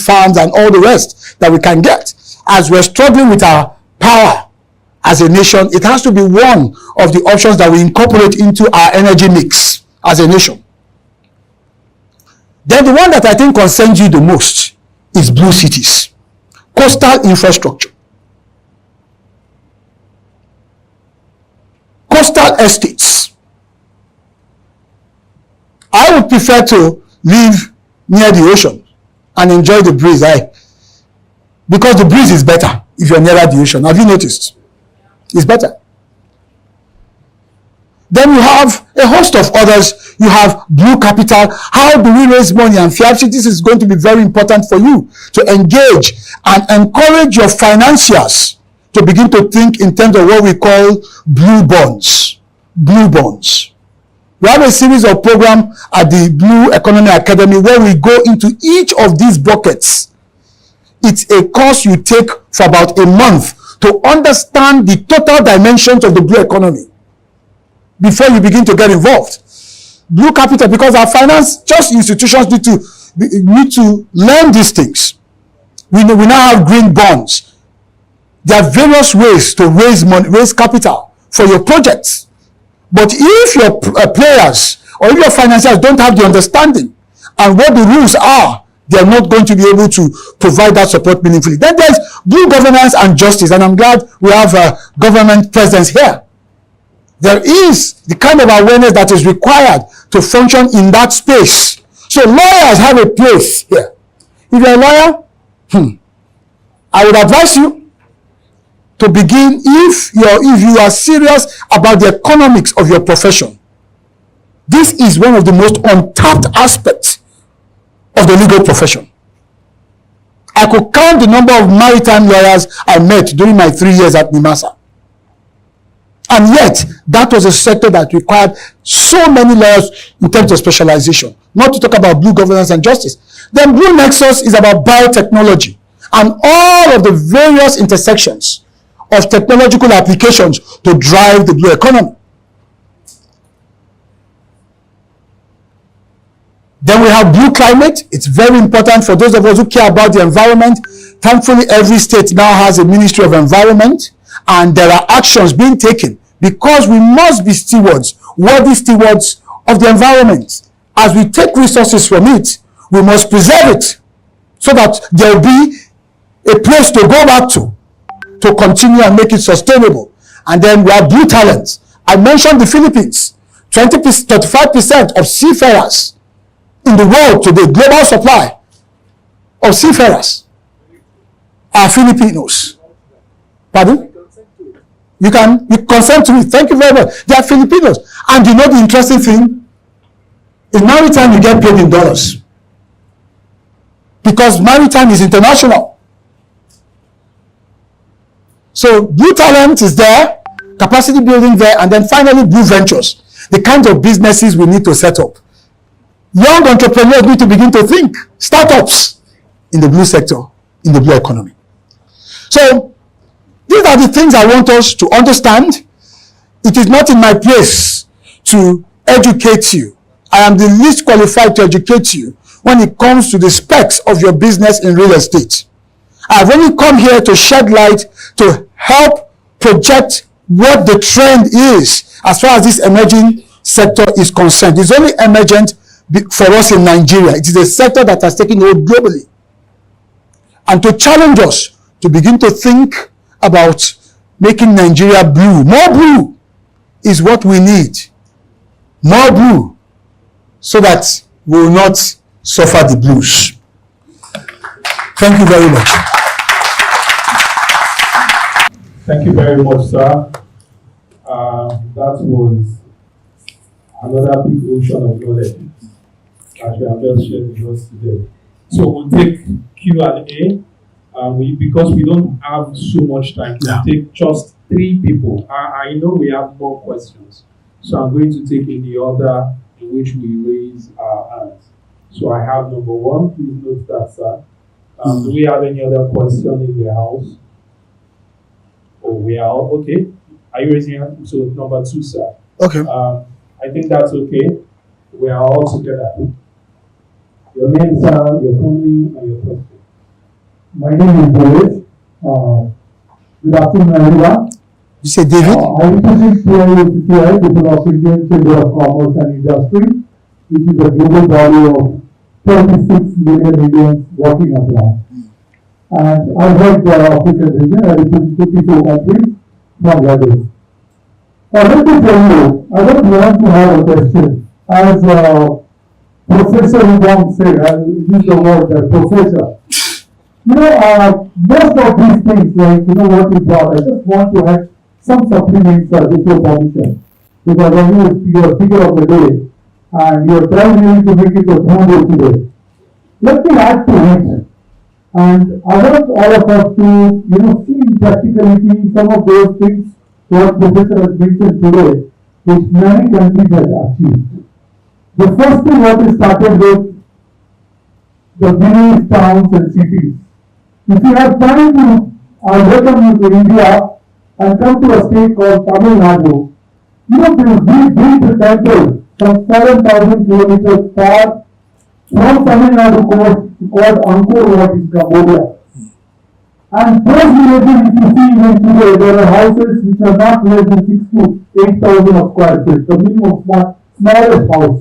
farms and all the rest that we can get. As we're struggling with our power as a nation, it has to be one of the options that we incorporate into our energy mix as a nation. Then the one that I think concerns you the most is blue cities, coastal infrastructure, coastal estates. I would prefer to live near the ocean and enjoy the breeze, because the breeze is better if you're nearer the ocean. Have you noticed? It's better. Then you have a host of others. You have blue capital. How do we raise money? And Fiatri, this is going to be very important for you to engage and encourage your financiers to begin to think in terms of what we call blue bonds. Blue bonds. We have a series of programs at the Blue Economy Academy where we go into each of these buckets. It's a course you take for about a month to understand the total dimensions of the blue economy before you begin to get involved. Blue capital, because our finance just institutions need to learn these things. We now have green bonds. There are various ways to raise money, raise capital for your projects. But if your players or if your financiers don't have the understanding and what the rules are, they are not going to be able to provide that support meaningfully. Then there's blue governance and justice, and I'm glad we have a government presence here. There is the kind of awareness that is required to function in that space. So lawyers have a place here. If you're a lawyer, I would advise you to begin, if you are serious about the economics of your profession. This is one of the most untapped aspects of the legal profession. I could count the number of maritime lawyers I met during my 3 years at NIMASA. And yet, that was a sector that required so many lawyers in terms of specialization, not to talk about blue governance and justice. Then Blue Nexus is about biotechnology and all of the various intersections of technological applications to drive the blue economy. Then we have blue climate. It's very important for those of us who care about the environment. Thankfully, every state now has a Ministry of Environment, and there are actions being taken because we must be stewards, worthy stewards of the environment. As we take resources from it, we must preserve it so that there will be a place to go back to continue and make it sustainable. And then we have blue talents. I mentioned the Philippines. 35% of seafarers in the world today, global supply of seafarers, are Filipinos. Pardon? You consent to it. Thank you very much. They are Filipinos. And you know the interesting thing? In maritime, you get paid in dollars. Because maritime is international. So blue talent is there, capacity building there, and then finally blue ventures, the kinds of businesses we need to set up. Young entrepreneurs need to begin to think, startups in the blue sector, in the blue economy. So these are the things I want us to understand. It is not in my place to educate you. I am the least qualified to educate you when it comes to the specs of your business in real estate. I've only come here to shed light to help project what the trend is as far as this emerging sector is concerned. It's only emergent for us in Nigeria. It is a sector that has taken hold globally. And to challenge us to begin to think about making Nigeria blue. More blue is what we need. More blue so that we will not suffer the blues. Thank you very much. Thank you very much, sir. That was another big ocean of knowledge that we have just shared with us today. So we'll take Q&A. Because we don't have so much time, we'll take just 3 people. I know we have more questions, so I'm going to take in the order in which we raise our hands. So I have number 1. Please note that, sir. Do we have any other question in the house? Oh, we are all okay. Are you raising your hand? So number 2, sir. Okay. I think that's okay. We are all together. Your name, sir, your family, and your question. My name is David. Good afternoon, everyone. You say David? I represent PIOCCI, People of Indian Chamber of Commerce and Industry, which is a global body of 36 million Indians working abroad. And I head the African region. I represent 54 countries from Lagos. Let me tell you, I don't want to have a question. As Professor Ubong said, I'll use the word professor. Most of these things, like, what you brought, I just want to add some supplements with your permission. Because I know you're speaker of the day, and you're trying to make it a tomorrow today. Let me add to it. And I want all of us to, see in practicality some of those things what Professor has mentioned today, which many countries have achieved. The first thing what is started with the villages, towns and cities. If you have time to, I welcome you to India and come to a state called Tamil Nadu. We built a temple from 7,000 kilometers far from Tamil Nadu called Angkor Wat in Cambodia. And those villages, if you see even today, there are houses which are not less than 6 to 8,000 of square feet, the minimum smallest house.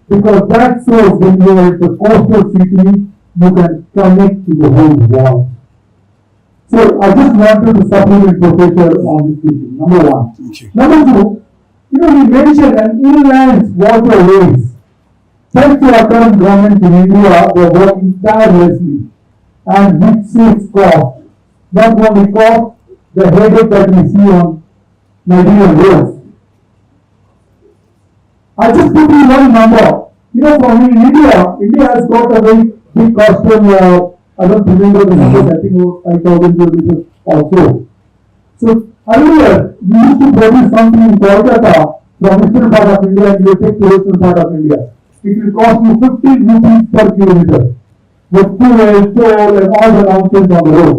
Because that shows when you are at the coastal city, you can connect to the whole world. So I just wanted to supplement Professor on this issue, number one. Thank you. Number two, we mentioned an inland waterways. Thanks to our current government in India, they are working tirelessly and which saves cost. Not only cost, the headache that we see on Nigerian roads. I just put in one number. For me, India has got a very big coastal, I don't remember the numbers, I think about 5,000 kilometers or so. So earlier, we used to produce something in Kolkata from eastern part of India and you take to western part of India. It will cost you 15 rupees per kilometer with fuel, toll and all the nonsense on the road.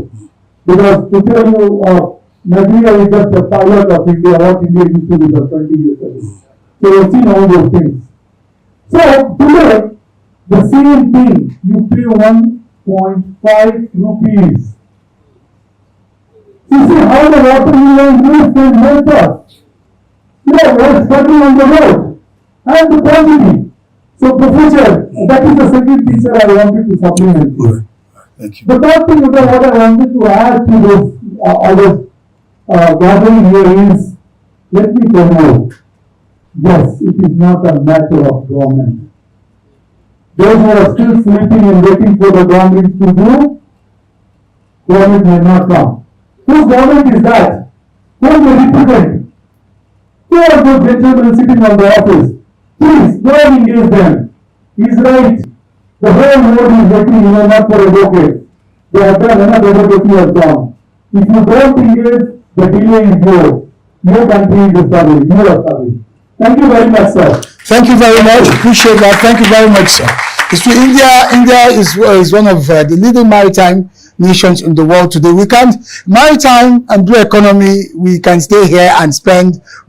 Because to tell you, Nigeria is just a pilot of India, what India used to be for 20 years ago. So you've seen all those things. So today, the same thing, you pay 1.5 rupees. You see how the water line moves and help us. What's happening on the road and the quantity. So, Professor, that is the second thing that I wanted to supplement. All right. Thank you. The third thing that what I wanted to add to this gathering here is, let me tell you, yes, it is not a matter of government. Those who are still sleeping and waiting for the government to do, government may not come. Whose government is that? Who is the represent? Who are those gentlemen sitting on the office? Please, go and engage them. He's right. The whole world is waiting, not for advocates. They have done enough advocacy has done. If you don't engage, the delay is yours. Your country is struggling. You are struggling. Thank you very much, sir. Thank you very much. Appreciate that. Thank you very much, sir. India is one of the leading maritime nations in the world today. We can't, maritime and blue economy, we can stay here and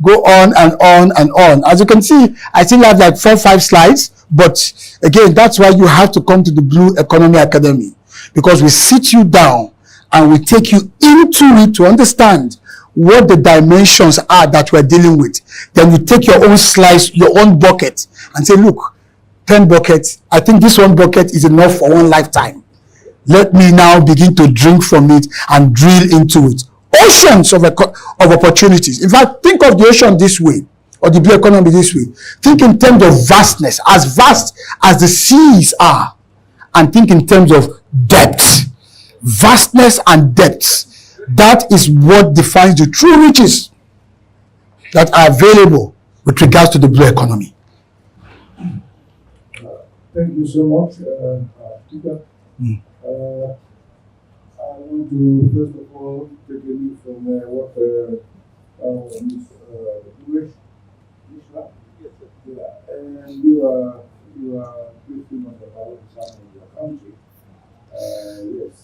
go on and on and on. As you can see, I still have like 4-5 slides, but again, that's why you have to come to the Blue Economy Academy, because we sit you down and we take you into it to understand what the dimensions are that we're dealing with. Then you take your own slice, your own bucket, and say, look, 10 buckets, I think this one bucket is enough for one lifetime. Let me now begin to drink from it and drill into it. Oceans of opportunities. In fact, think of the ocean this way, or the blue economy this way. Think in terms of vastness, as vast as the seas are, and think in terms of depth. Vastness and depth. That is what defines the true riches that are available with regards to the blue economy. Thank you so much, Peter. I want to first of all take a lead from what Ms. Lewis. And you are pretty much about what's happening in your country. Yes,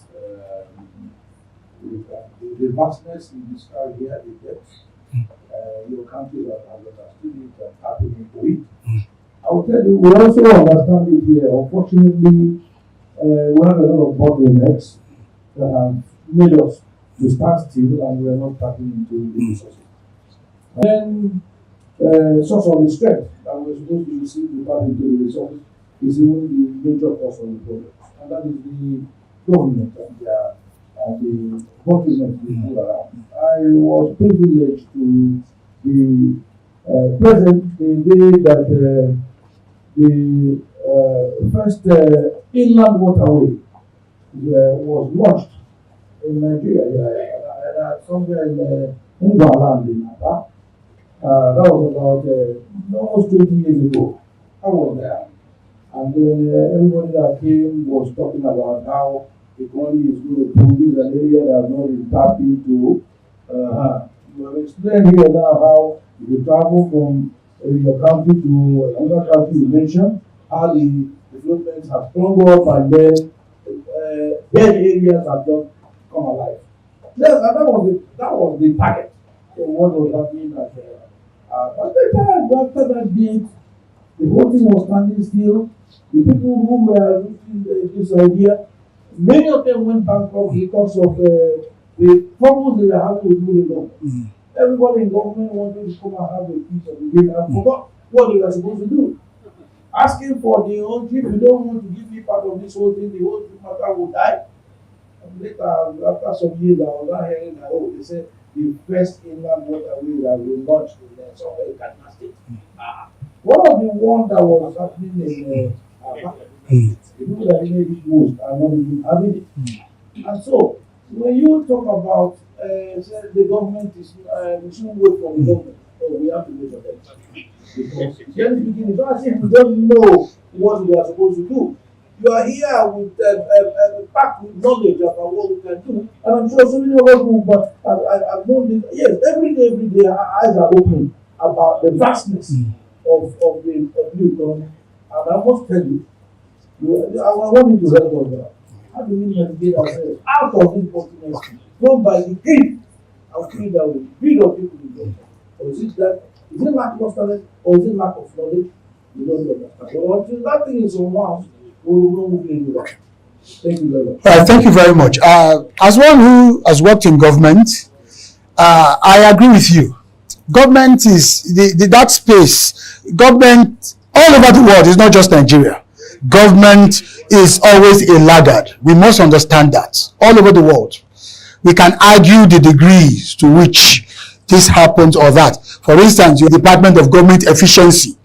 the vastness you describe here, the depth. Your country has understood it and tapping into it. I will tell you, we also understand it here. Unfortunately, we have a lot of bottlenecks that have made us to stand still and we are not tapping into the resources. Then, source of the strength that we're supposed to receive to tap into the resources is even the major cause of the problem, and that is the government and the bottlenecks we pull around. I was privileged to be present the day that the first inland waterway was launched in Nigeria, somewhere in Ngwaland in Aba. That was about almost 20 years ago. I was there. And everybody that came was talking about how the economy is going to produce an area that has not been tapped into. You have explained here now how you travel from your country to another country you mentioned, how the developments have sprung up and then dead areas have just come alive. That was the target of what was happening at but after that date, the whole thing was standing still. The people who were looking this idea, many of them went bankrupt because of the problems they were having with the government. Everybody in government wanted to come and have a piece of the game and forgot what they were supposed to do. Asking for the own, if you don't want to give me part of this whole thing, the whole matter will die. And later, after some years, I was not hearing that, they said the first inland waterway that we launched in somewhere in Kaduna State. One of the ones that was happening in the people that made it most are not even having it. And so, when you talk about the government is, we shouldn't wait for the government. Oh, we have to wait for them. Because then the beginning, it's not as if we don't know what we are supposed to do. You are here with packed with knowledge about what we can do, and I'm sure so many of us who I've known this. Yes, every day, our eyes are open about the vastness of the new economy. And I must tell you, I want you to help us out. How do we navigate ourselves out of this continent? Not by the greed and feed that way. Greed of people in government. Or is it lack of talent, or is it lack of knowledge? We don't understand. But until that thing is unwound, we will not move anywhere. Thank you very much. Thank you very much. As one who has worked in government, I agree with you. Government is that space. Government all over the world is not just Nigeria. Government is always a laggard. We must understand that all over the world. We can argue the degrees to which this happens or that. For instance, the Department of Government Efficiency,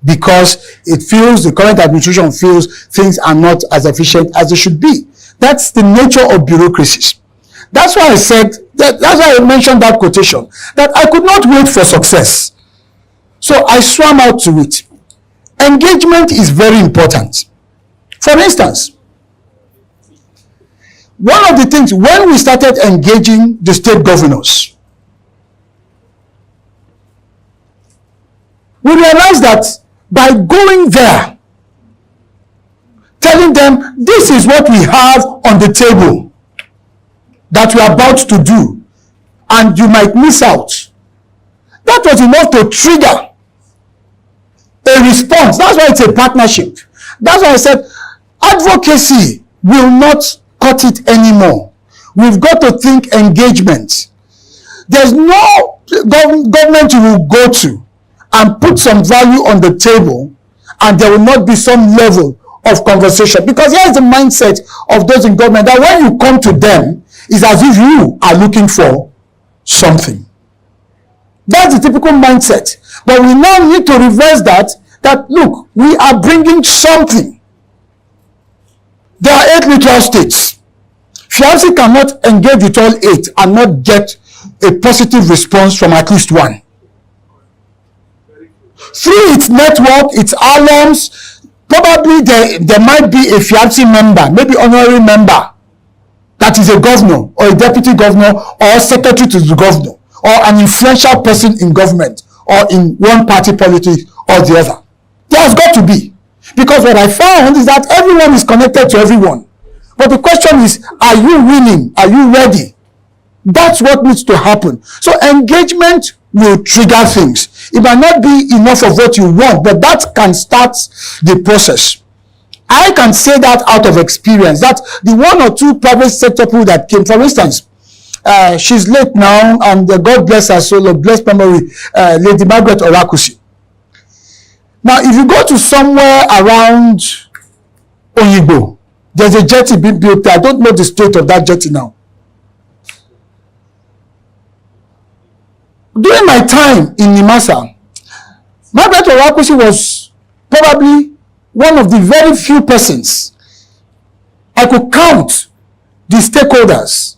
because the current administration feels things are not as efficient as they should be. That's the nature of bureaucracies. That's why I said, that's why I mentioned that quotation, that I could not wait for success. So I swam out to it. Engagement is very important. For instance, one of the things, when we started engaging the state governors, we realized that by going there, telling them, this is what we have on the table that we are about to do, and you might miss out. That was enough to trigger a response. That's why it's a partnership. That's why I said, advocacy will not cut it anymore. We've got to think engagement. There's no government you will go to and put some value on the table, and there will not be some level of conversation. Because here's the mindset of those in government, that when you come to them, it's as if you are looking for something. That's the typical mindset. But we now need to reverse that look, we are bringing something. There are 8 littoral states. FIABC cannot engage with all 8 and not get a positive response from at least one. Through its network, its alums, probably there might be a FIABC member, maybe honorary member, that is a governor or a deputy governor or secretary to the governor or an influential person in government or in one party politics or the other. There has got to be. Because what I found is that everyone is connected to everyone. But the question is, are you willing? Are you ready? That's what needs to happen. So engagement will trigger things. It might not be enough of what you want, but that can start the process. I can say that out of experience, that the one or two private sector people that came, for instance, she's late now, and God bless her soul, bless memory, Lady Margaret Orakusi. Now, if you go to somewhere around Oyigbo, there's a jetty being built there. I don't know the state of that jetty now. During my time in Nimasa, Margaret Orakusi was probably one of the very few persons I could count the stakeholders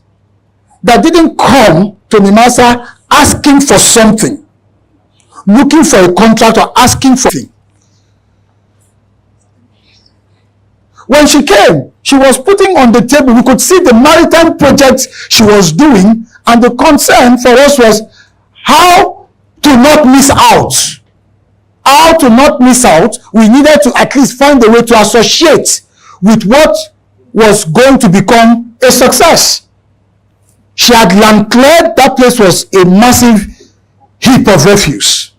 that didn't come to Nimasa asking for something, looking for a contract or asking for something. When she came, she was putting on the table, we could see the maritime projects she was doing, and the concern for us was how to not miss out. How to not miss out. We needed to at least find a way to associate with what was going to become a success. She had land cleared. That place was a massive heap of refuse.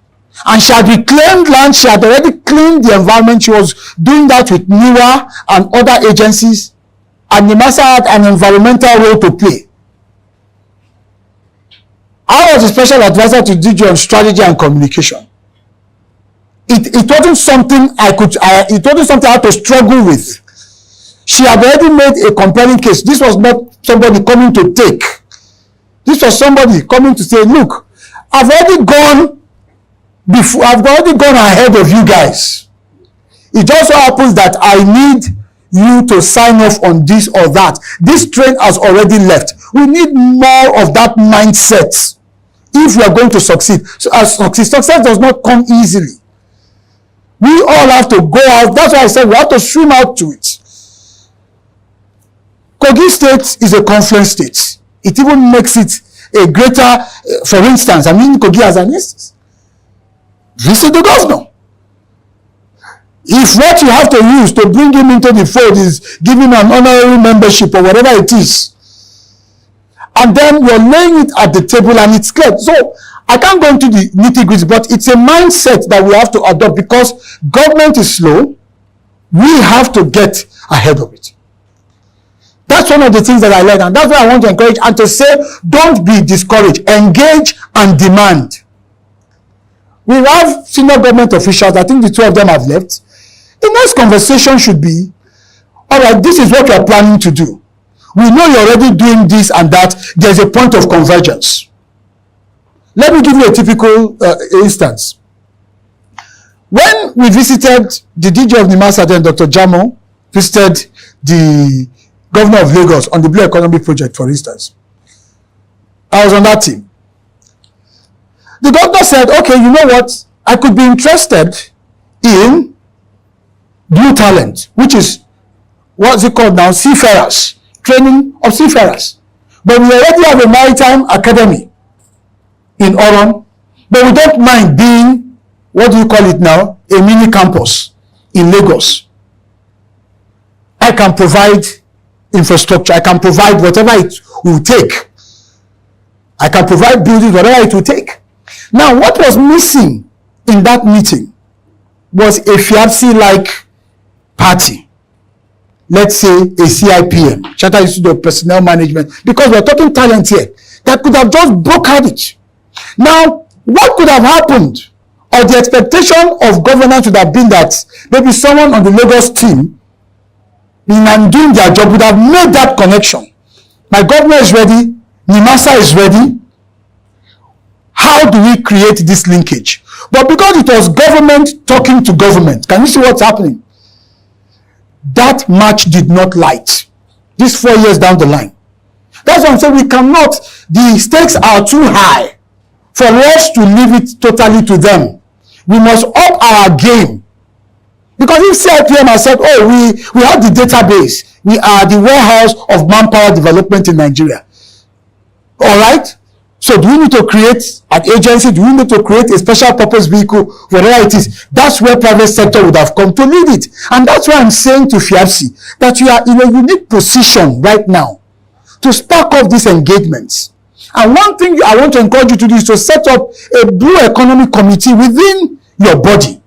And she had reclaimed land. She had already cleaned the environment. She was doing that with NIWA and other agencies. And Nimasa had an environmental role to play. I was a special advisor to DG on strategy and communication. It wasn't something it wasn't something I had to struggle with. She had already made a compelling case. This was not somebody coming to take. This was somebody coming to say, look, I've already gone ahead of you guys. It just so happens that I need you to sign off on this or that. This train has already left. We need more of that mindset if we are going to succeed. Success does not come easily. We all have to go out. That's why I said we have to swim out to it. Kogi State is a confluence state. It even makes it a greater, for instance, I mean Kogi as an instance. Visit the governor. If what you have to use to bring him into the fold is giving him an honorary membership or whatever it is, and then you're laying it at the table and it's clear. So I can't go into the nitty-gritty, but it's a mindset that we have to adopt because government is slow. We have to get ahead of it. That's one of the things that I learned, and that's why I want to encourage and to say, don't be discouraged. Engage and demand. We have senior government officials. I think the two of them have left. The next conversation should be, all right, this is what you're planning to do. We know you're already doing this and that. There's a point of convergence. Let me give you a typical instance. When we visited the DG of Nimasa, then Dr. Jamo visited the governor of Lagos on the Blue Economy Project, for instance. I was on that team. The governor said, okay, you know what? I could be interested in Blue Talent, which is, what's it called now? Seafarers. Training of seafarers. But we already have a maritime academy in Oron, but we don't mind being, what do you call it now, a mini campus in Lagos. I can provide infrastructure. I can provide whatever it will take. I can provide buildings, whatever it will take. Now, what was missing in that meeting was a FIABC-like party. Let's say a CIPM, Chartered Institute of Personnel Management, because we're talking talent here, that could have just brokered it. Now, what could have happened, or the expectation of governance would have been that maybe someone on the Lagos team, in doing their job, would have made that connection. My governor is ready, Nimasa is ready. How do we create this linkage? But because it was government talking to government, can you see what's happening? That match did not light. This 4 years down the line. That's what I'm saying. We cannot, the stakes are too high for us to leave it totally to them. We must up our game. Because if CIPM has said, oh, we have the database, we are the warehouse of manpower development in Nigeria. All right? So do we need to create an agency? Do we need to create a special purpose vehicle? Whatever it is, that's where private sector would have come to lead it. And that's why I'm saying to FIABC that you are in a unique position right now to spark off these engagements. And one thing I want to encourage you to do is to set up a Blue Economy Committee within your body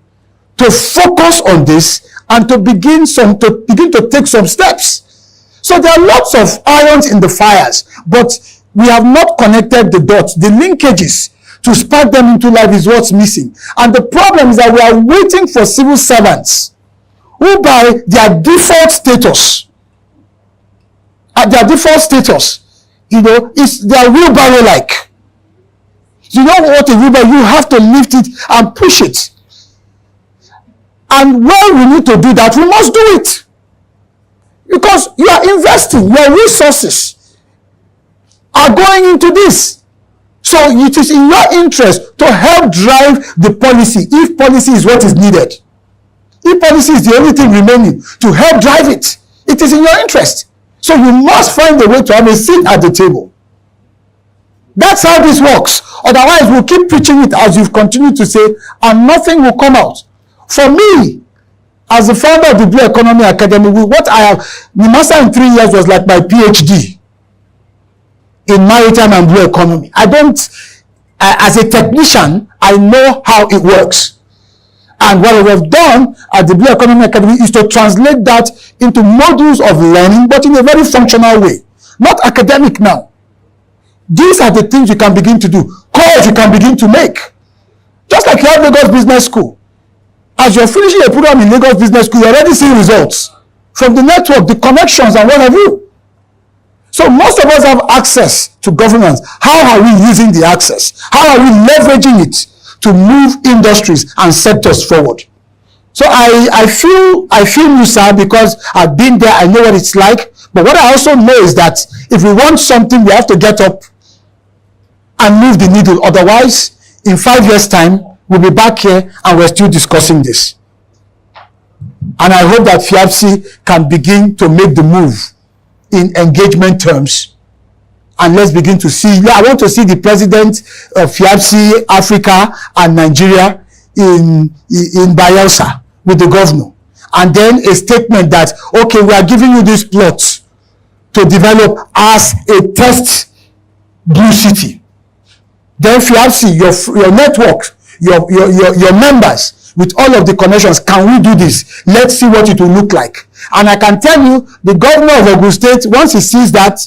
to focus on this and to begin to take some steps. So there are lots of irons in the fires, but we have not connected the dots, the linkages to spark them into life is what's missing. And the problem is that we are waiting for civil servants who by their default status, is their wheelbarrow like. You know what a wheelbarrow, you have to lift it and push it. And when we need to do that, we must do it. Because you are investing, your resources are going into this. So it is in your interest to help drive the policy, if policy is what is needed. If policy is the only thing remaining, to help drive it, it is in your interest. So you must find a way to have a seat at the table. That's how this works. Otherwise, we'll keep preaching it as you've continued to say, and nothing will come out. For me, as the founder of the Blue Economy Academy, what I have, the master in 3 years was like my PhD in maritime and blue economy. As a technician, I know how it works. And what we have done at the Blue Economy Academy is to translate that into modules of learning, but in a very functional way. Not academic now. These are the things you can begin to do. Calls you can begin to make. Just like you have Lagos Business School. As you're finishing a program in Lagos Business School, you're already seeing results from the network, the connections, and what have you. So most of us have access to governance. How are we using the access? How are we leveraging it to move industries and sectors forward? So I feel you, sir, because I've been there, I know what it's like. But what I also know is that if we want something, we have to get up and move the needle. Otherwise, in 5 years' time, we'll be back here and we're still discussing this. And I hope that FIABC can begin to make the move in engagement terms. And let's begin to see. I want to see the president of FIABC Africa and Nigeria in Bayelsa with the governor. And then a statement that, okay, we are giving you these plots to develop as a test blue city. Then FIABC, your network, your members, with all of the connections, can we do this? Let's see what it will look like. And I can tell you, the governor of Ogun State, once he sees that,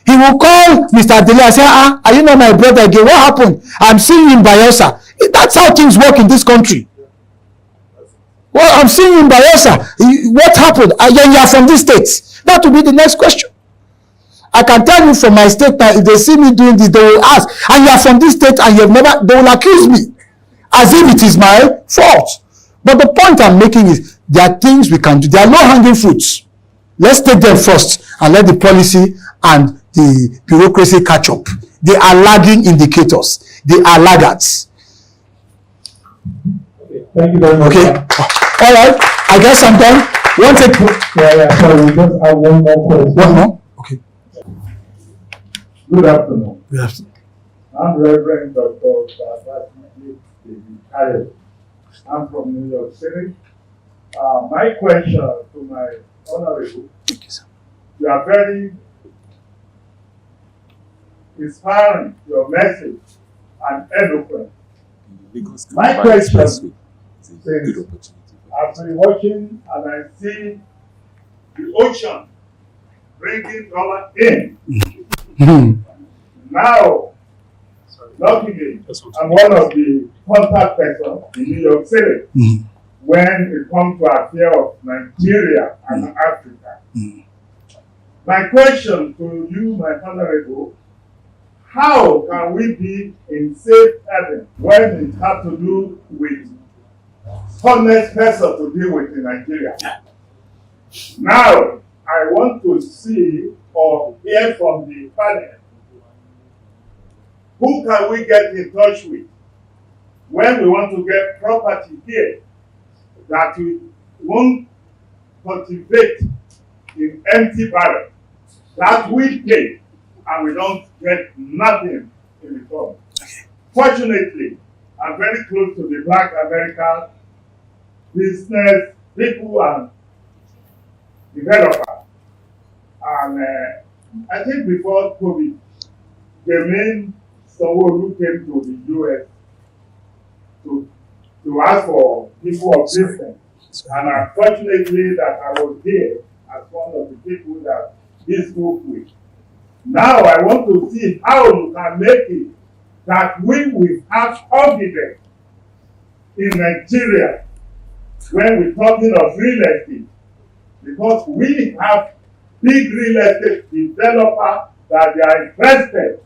he will call Mr. Adele and say, are you not my brother again? What happened? I'm seeing you in Bayelsa. That's how things work in this country. Well, I'm seeing you in Bayelsa. What happened? You are from this state. That will be the next question. I can tell you from my state that if they see me doing this, they will ask, and you are from this state and you have never, they will accuse me as if it is my fault. But the point I'm making is there are things we can do. There are low-hanging fruits. Let's take them first and let the policy and the bureaucracy catch up. They are lagging indicators. They are laggards. Okay, thank you very much. Okay. All right. I guess I'm done. Sorry, we just have one more question. One more? Okay. Good afternoon. Good afternoon. I'm Reverend Dr. David Kyle. I'm from New York City. My question to my honorable, Thank you, sir. you are very inspiring, your message and eloquent. My question is, I've been watching and I see the ocean bringing dollar in. Now, luckily, I'm one of the contact persons in New York City when it comes to affairs of Nigeria and Africa. My question to you, my honorable, how can we be in safe haven when it has to do with honest person to deal with in Nigeria? Now, I want to see or hear from the panel, who can we get in touch with when we want to get property here that we won't cultivate in empty barrel, that we pay and we don't get nothing in return. Fortunately, I'm very close to the Black American business people and developers. And I think before COVID, the main someone who came to the US to ask for people of business And unfortunately that I was there as one of the people that he spoke with. Now I want to see how you can make it that we will have confidence in Nigeria when we're talking of real estate. Because we have big real estate developers that they are interested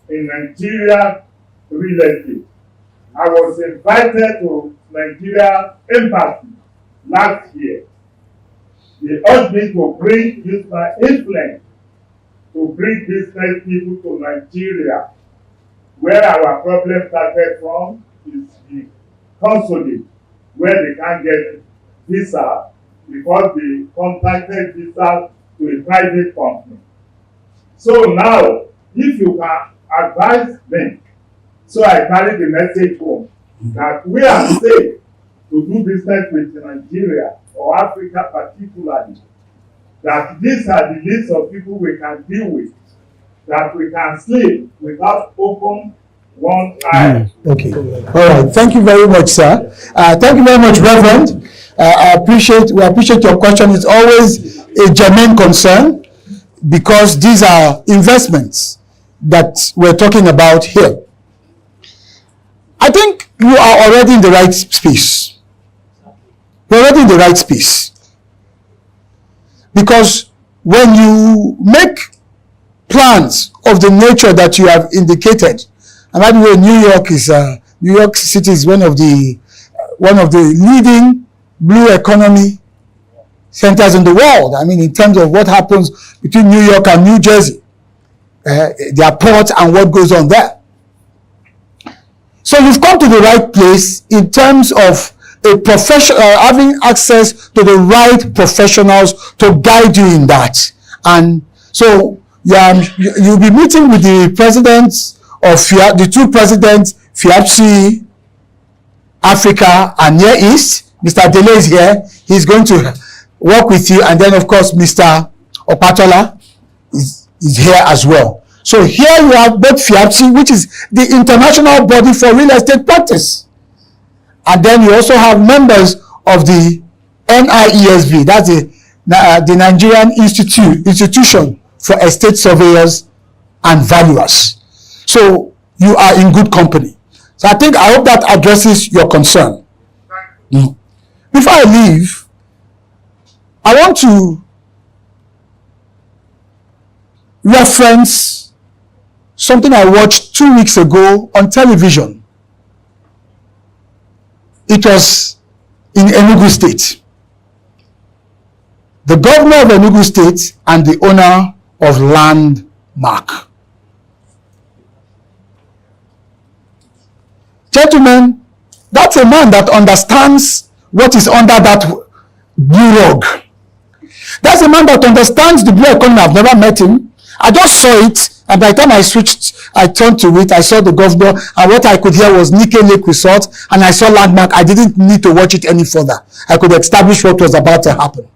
in Nigeria real estate. I was invited to Nigeria Embassy last year. They urged me to use my influence to bring business people to Nigeria. Where our problem started from is the consulate, where they can't get visa because they contacted visa to a private company. So now, if you can advise me, so I carry the message home that we are safe to do business with Nigeria or Africa particularly, that these are the list of people we can deal with, that we can sleep without open one eye. Okay. All right. Thank you very much, sir. Thank you very much, Reverend. We appreciate your question. It's always a germane concern because these are investments that we're talking about here. I think you are already in the right space. You're already in the right space. Because when you make plans of the nature that you have indicated, and by the way, New York City is one of the leading blue economy centers in the world. I mean, in terms of what happens between New York and New Jersey, their ports and what goes on there. So you've come to the right place in terms of a professional having access to the right professionals to guide you in that. And so you'll be meeting with the presidents of the two presidents, FIAPSI Africa and Near East. Mr. Dele is here. He's going to work with you. And then, of course, Mr. Opatola is here as well. So here you have both FIAPSI, which is the international body for real estate practice. And then you also have members of the NIESV, that's the Nigerian Institution for Estate Surveyors and Valuers. So you are in good company. So I hope that addresses your concern. Before I leave, I want to reference something I watched 2 weeks ago on television. It was in Enugu State. The governor of Enugu State and the owner of Landmark. Gentlemen, that's a man that understands what is under that blue rug. That's a man that understands the blue economy. I've never met him. I just saw it, and by the time I turned to it, I saw the governor, and what I could hear was Nike Lake Resort, and I saw Landmark. I didn't need to watch it any further. I could establish what was about to happen.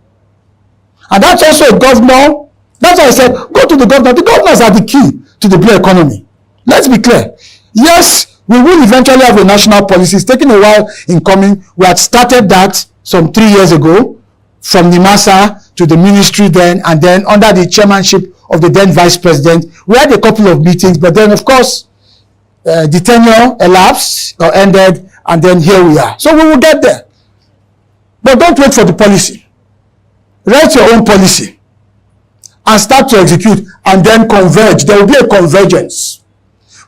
And that's also a governor. That's why I said, go to the governor. The governors are the key to the blue economy. Let's be clear. Yes, we will eventually have a national policy. It's taken a while in coming. We had started that some 3 years ago from NIMASA to the ministry then, and then under the chairmanship of the then vice president. We had a couple of meetings, but then of course, the tenure elapsed or ended, and then here we are. So we will get there. But don't wait for the policy. Write your own policy and start to execute and then converge. There will be a convergence.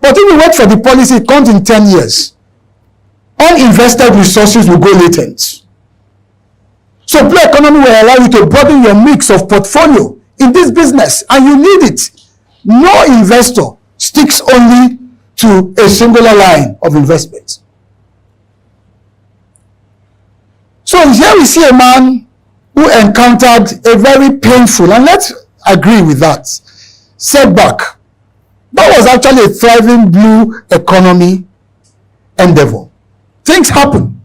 But if you wait for the policy, it comes in 10 years. Uninvested resources will go latent. So blue economy will allow you to broaden your mix of portfolio in this business, and you need it. No investor sticks only to a singular line of investment. So here we see a man who encountered a very painful, and let's agree with that, setback. That was actually a thriving blue economy endeavor. Things happen.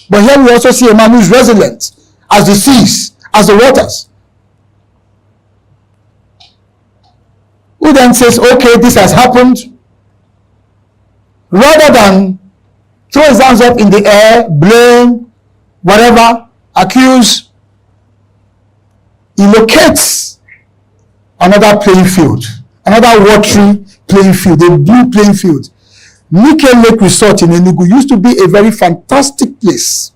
But here we also see a man who is resilient as the seas, as the waters. Who then says, okay, this has happened. Rather than throw his hands up in the air, blame, whatever, accuse, he locates another playing field, another watery playing field, a blue playing field. Nike Lake Resort in Enugu used to be a very fantastic place.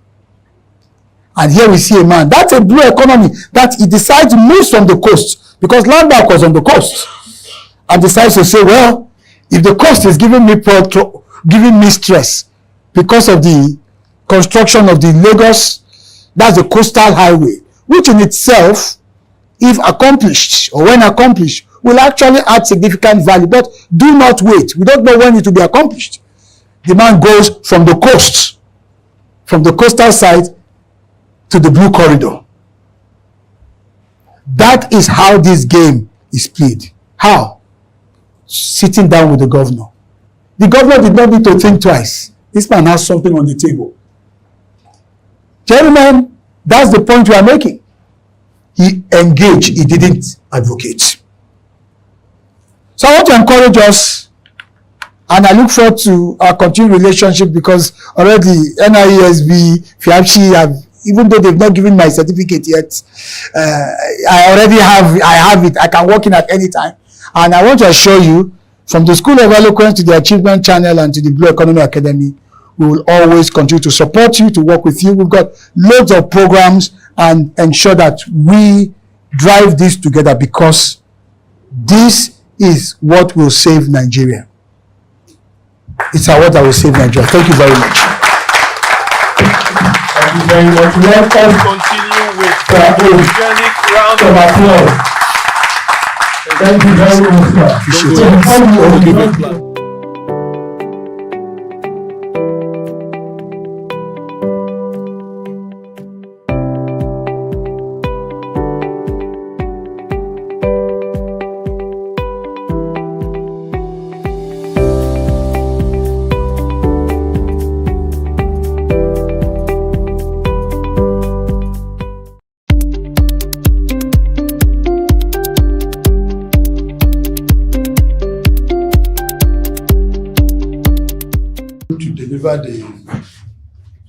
And here we see a man, that's a blue economy, that he decides to move from the coast, because Landmark was on the coast, and decides to say, well, if the coast is giving me stress because of the construction of the Lagos, that's the coastal highway, which in itself, if accomplished, or when accomplished, will actually add significant value. But do not wait. We don't know when it will be accomplished. The man goes from the coast, from the coastal side, to the blue corridor. That is how this game is played. How? Sitting down with the governor. The governor did not need to think twice. This man has something on the table. Gentlemen, that's the point we are making. He engaged, he didn't advocate. So I want to encourage us, and I look forward to our continued relationship, because already NIESB, FIAPSHI have, even though they've not given my certificate yet, I have it. I can walk in at any time. And I want to assure you, from the School of Eloquence to the Achievement Channel and to the Blue Economy Academy, we will always continue to support you, to work with you. We've got loads of programs, and ensure that we drive this together, because this is what will save Nigeria. It's what that will save Nigeria. Thank you very much. Thank you very much. Let us continue with the organic round of applause. Thank you very much, sir. Appreciate it.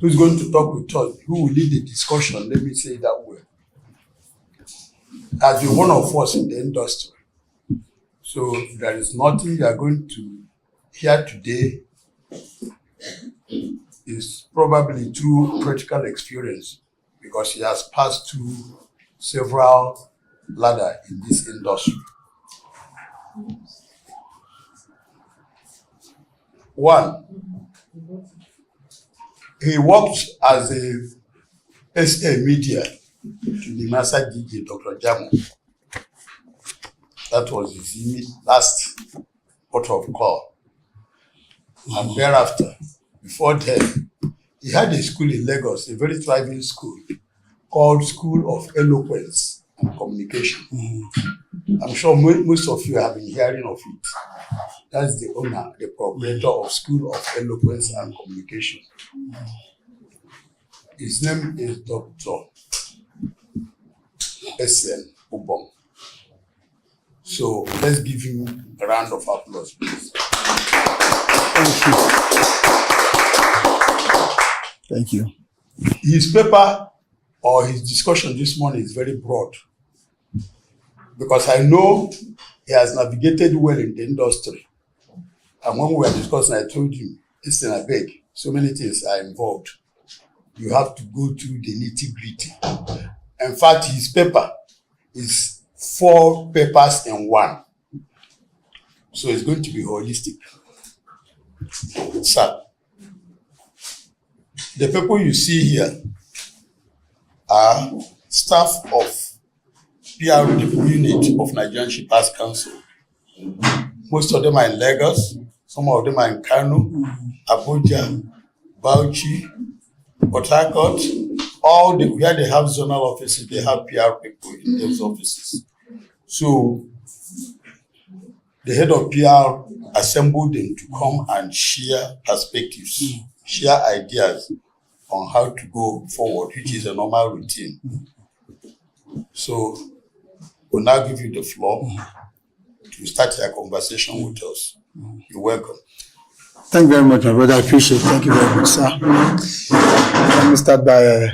Who's going to talk with us, who will lead the discussion, let me say it that way, has been one of us in the industry. So there is nothing you are going to hear today is probably through practical experience, because he has passed through several ladders in this industry. One, he worked as a SA media to the Master DJ, Dr. Jamu. That was his last port of call. And thereafter, before then, he had a school in Lagos, a very thriving school, called School of Eloquence and Communication. I'm sure most of you have been hearing of it. That's the owner, the proprietor of School of Eloquence and Communication. His name is Dr. S.N. Ubong. So let's give him a round of applause, please. Thank you. Thank you. His paper or his discussion this morning is very broad, because I know he has navigated well in the industry. And when we were discussing, I told him, listen, I beg, so many things are involved. You have to go through the nitty-gritty. In fact, his paper is 4 papers in one. So it's going to be holistic. Sir, the people you see here are staff of PR unit of Nigerian Shippers Council. Most of them are in Lagos, some of them are in Kano, Abuja, Bauchi, Port Harcourt, where they have zonal offices, they have PR people in those offices. So the head of PR assembled them to come and share perspectives, share ideas on how to go forward, which is a normal routine. So we'll now give you the floor to start your conversation with us. You're welcome. Thank you very much, my brother. I appreciate it. Thank you very much, sir. Let me start by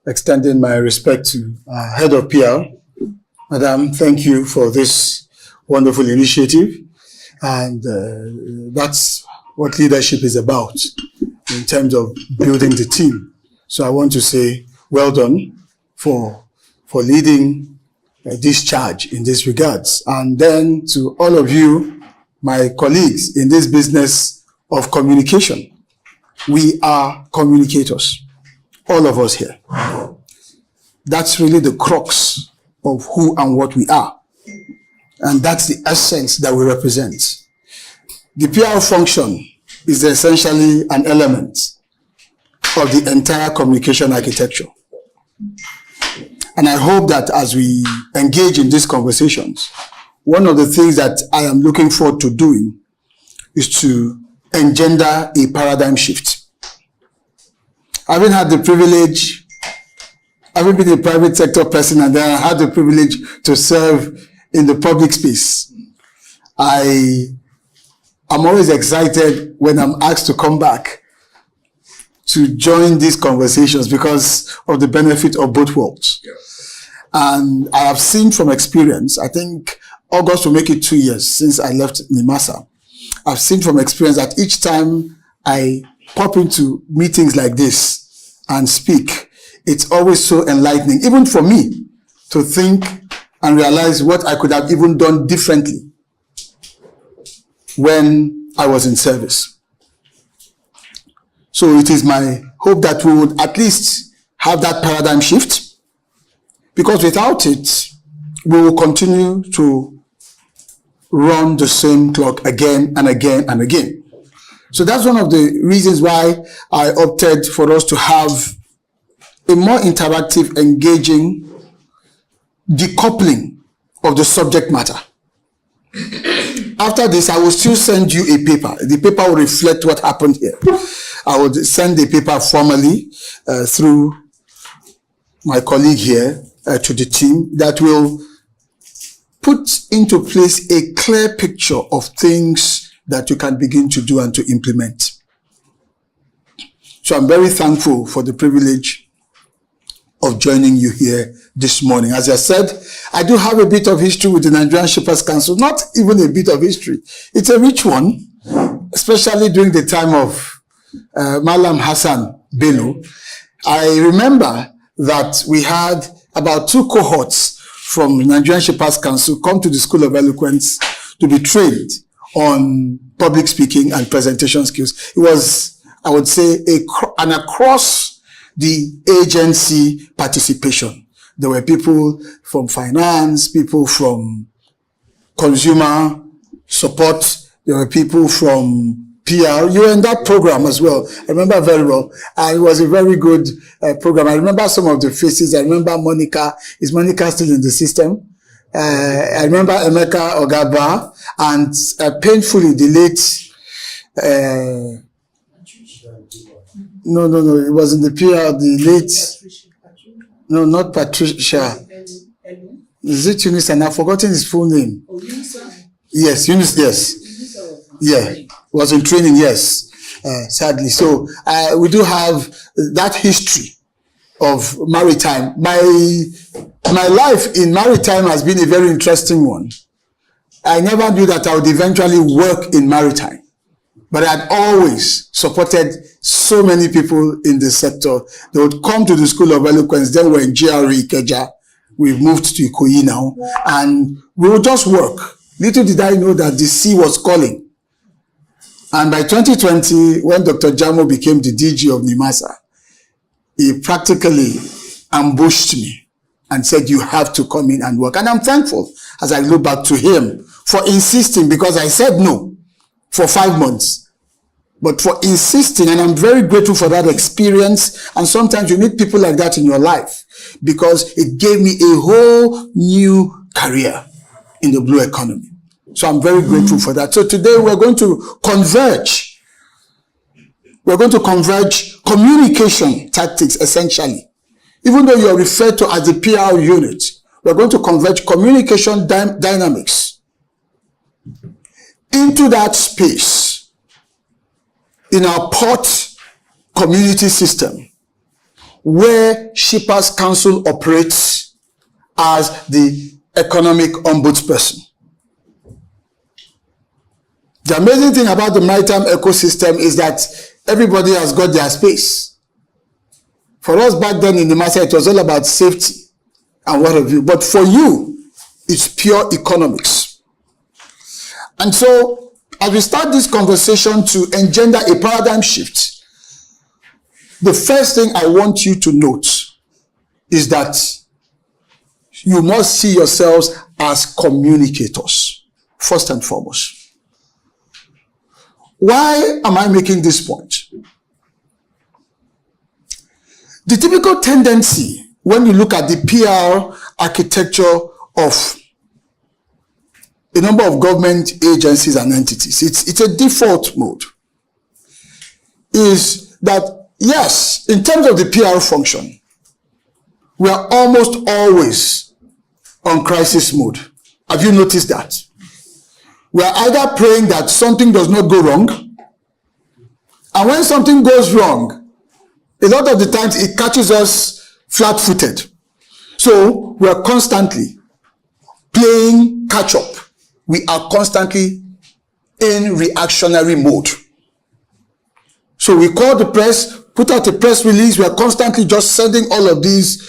extending my respect to Head of PR. Madam, thank you for this wonderful initiative. And that's what leadership is about in terms of building the team. So I want to say well done for leading this charge in this regards. And then to all of you, my colleagues in this business of communication, we are communicators, all of us here. That's really the crux of who and what we are. And that's the essence that we represent. The PR function is essentially an element of the entire communication architecture. And I hope that as we engage in these conversations, one of the things that I am looking forward to doing is to engender a paradigm shift. Having had the privilege, having been a private sector person and then I had the privilege to serve in the public space, I'm always excited when I'm asked to come back to join these conversations because of the benefit of both worlds. Yes. And I have seen from experience, I think August will make it 2 years since I left NIMASA. I've seen from experience that each time I pop into meetings like this and speak, it's always so enlightening, even for me, to think and realize what I could have even done differently when I was in service. So it is my hope that we would at least have that paradigm shift, because without it, we will continue to run the same clock again and again and again. So that's one of the reasons why I opted for us to have a more interactive, engaging decoupling of the subject matter. After this, I will still send you a paper. The paper will reflect what happened here. I will send the paper formally through my colleague here to the team that will put into place a clear picture of things that you can begin to do and to implement. So I'm very thankful for the privilege of joining you here this morning. As I said, I do have a bit of history with the Nigerian Shippers Council, not even a bit of history. It's a rich one, especially during the time of Malam Hassan Bello. I remember that we had about 2 cohorts from Nigerian Shippers Council come to the School of Eloquence to be trained on public speaking and presentation skills. It was, I would say, an across the agency participation. There were people from finance, people from consumer support, there were people from PR. You were in that program as well. I remember very well. And it was a very good program. I remember some of the faces. I remember Monica. Is Monica still in the system? I remember Emeka Ogaba and painfully the late, no, it was in the PR, the late, no, not Patricia. Is it Eunice? And I've forgotten his full name. Oh, Eunice? Yes, Eunice, yes. Yeah, was in training, yes, sadly. So we do have that history of maritime. My life in maritime has been a very interesting one. I never knew that I would eventually work in maritime, but I had always supported so many people in the sector. They would come to the School of Eloquence, then we're in GRE Ikeja. We've moved to Ikoyi now, and we would just work. Little did I know that the sea was calling. And by 2020, when Dr. Jamo became the DG of NIMASA, he practically ambushed me and said, you have to come in and work. And I'm thankful as I look back to him for insisting, because I said no for 5 months, but for insisting. And I'm very grateful for that experience. And sometimes you need people like that in your life, because it gave me a whole new career in the blue economy. So I'm very grateful for that. So today we're going to converge. We're going to converge communication tactics, essentially. Even though you're referred to as the PR unit, we're going to converge communication dynamics into that space in our port community system, where Shippers Council operates as the economic ombudsperson. The amazing thing about the maritime ecosystem is that everybody has got their space. For us back then in the Massa, it was all about safety and what have you. But for you, it's pure economics. And so, as we start this conversation to engender a paradigm shift, the first thing I want you to note is that you must see yourselves as communicators, first and foremost. Why am I making this point? The typical tendency when you look at the PR architecture of a number of government agencies and entities, it's a default mode, is that yes, in terms of the PR function, we are almost always on crisis mode. Have you noticed that? We are either praying that something does not go wrong, and when something goes wrong, a lot of the times it catches us flat-footed. So we are constantly playing catch-up. We are constantly in reactionary mode. So we call the press, put out a press release. We are constantly just sending all of these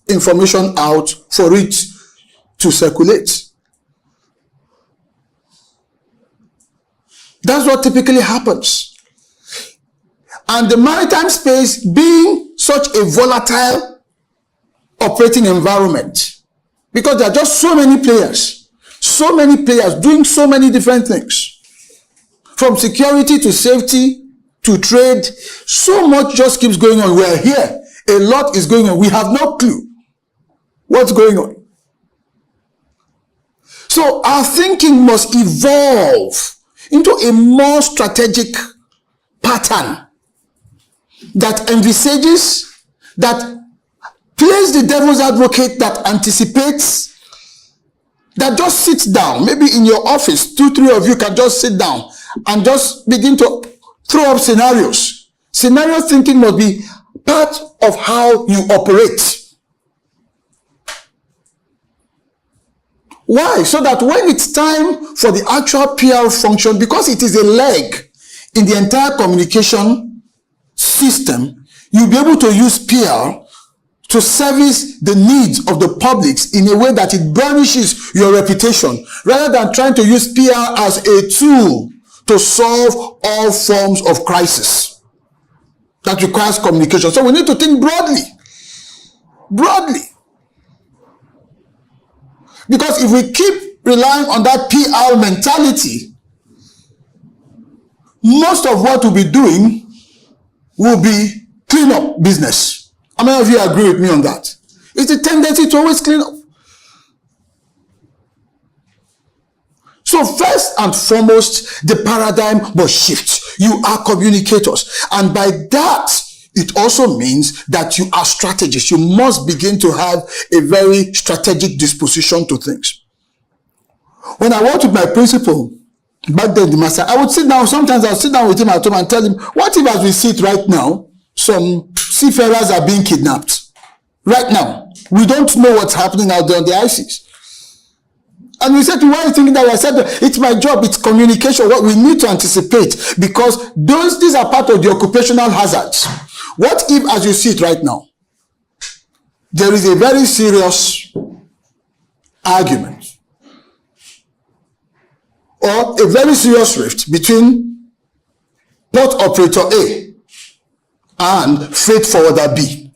information out for it to circulate. That's what typically happens. And the maritime space being such a volatile operating environment, because there are just so many players doing so many different things, from security to safety to trade, so much just keeps going on. We're here, a lot is going on. We have no clue what's going on. So our thinking must evolve into a more strategic pattern that envisages, that plays the devil's advocate, that anticipates, that just sits down. Maybe in your office, 2-3 of you can just sit down and just begin to throw up scenarios. Scenario thinking must be part of how you operate. Why? So that when it's time for the actual PR function, because it is a leg in the entire communication system, you'll be able to use PR to service the needs of the publics in a way that it burnishes your reputation, rather than trying to use PR as a tool to solve all forms of crisis that requires communication. So we need to think broadly. Because if we keep relying on that PR mentality, most of what we'll be doing will be clean-up business. How many of you agree with me on that? It's a tendency to always clean up. So first and foremost, the paradigm must shift. You are communicators. And by that, it also means that you are strategists. You must begin to have a very strategic disposition to things. When I worked with my principal back then, the master, I would sit down. Sometimes I'll sit down with him at home and tell him, what if as we sit right now, some seafarers are being kidnapped? Right now. We don't know what's happening out there on the ICs. And we said, why are you thinking that? I said, it's my job, it's communication. What we need to anticipate, because these are part of the occupational hazards. What if, as you see it right now, there is a very serious argument or a very serious rift between port operator A and freight forwarder B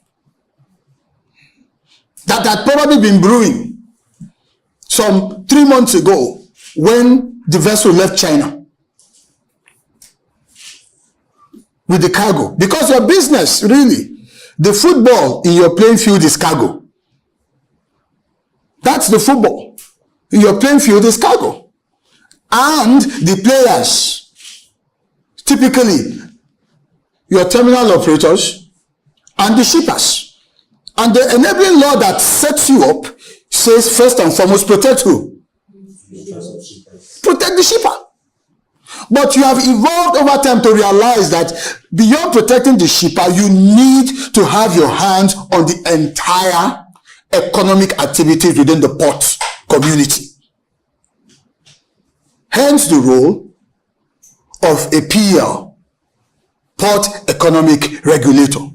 that had probably been brewing some 3 months ago when the vessel left China with the cargo? Because your business, really, the football in your playing field is cargo. That's the football. In your playing field is cargo. And the players, typically your terminal operators and the shippers. And the enabling law that sets you up says, first and foremost, protect who? Protect the shipper. But you have evolved over time to realize that beyond protecting the shipper, you need to have your hands on the entire economic activities within the port community. Hence the role of a PER, Port Economic Regulator.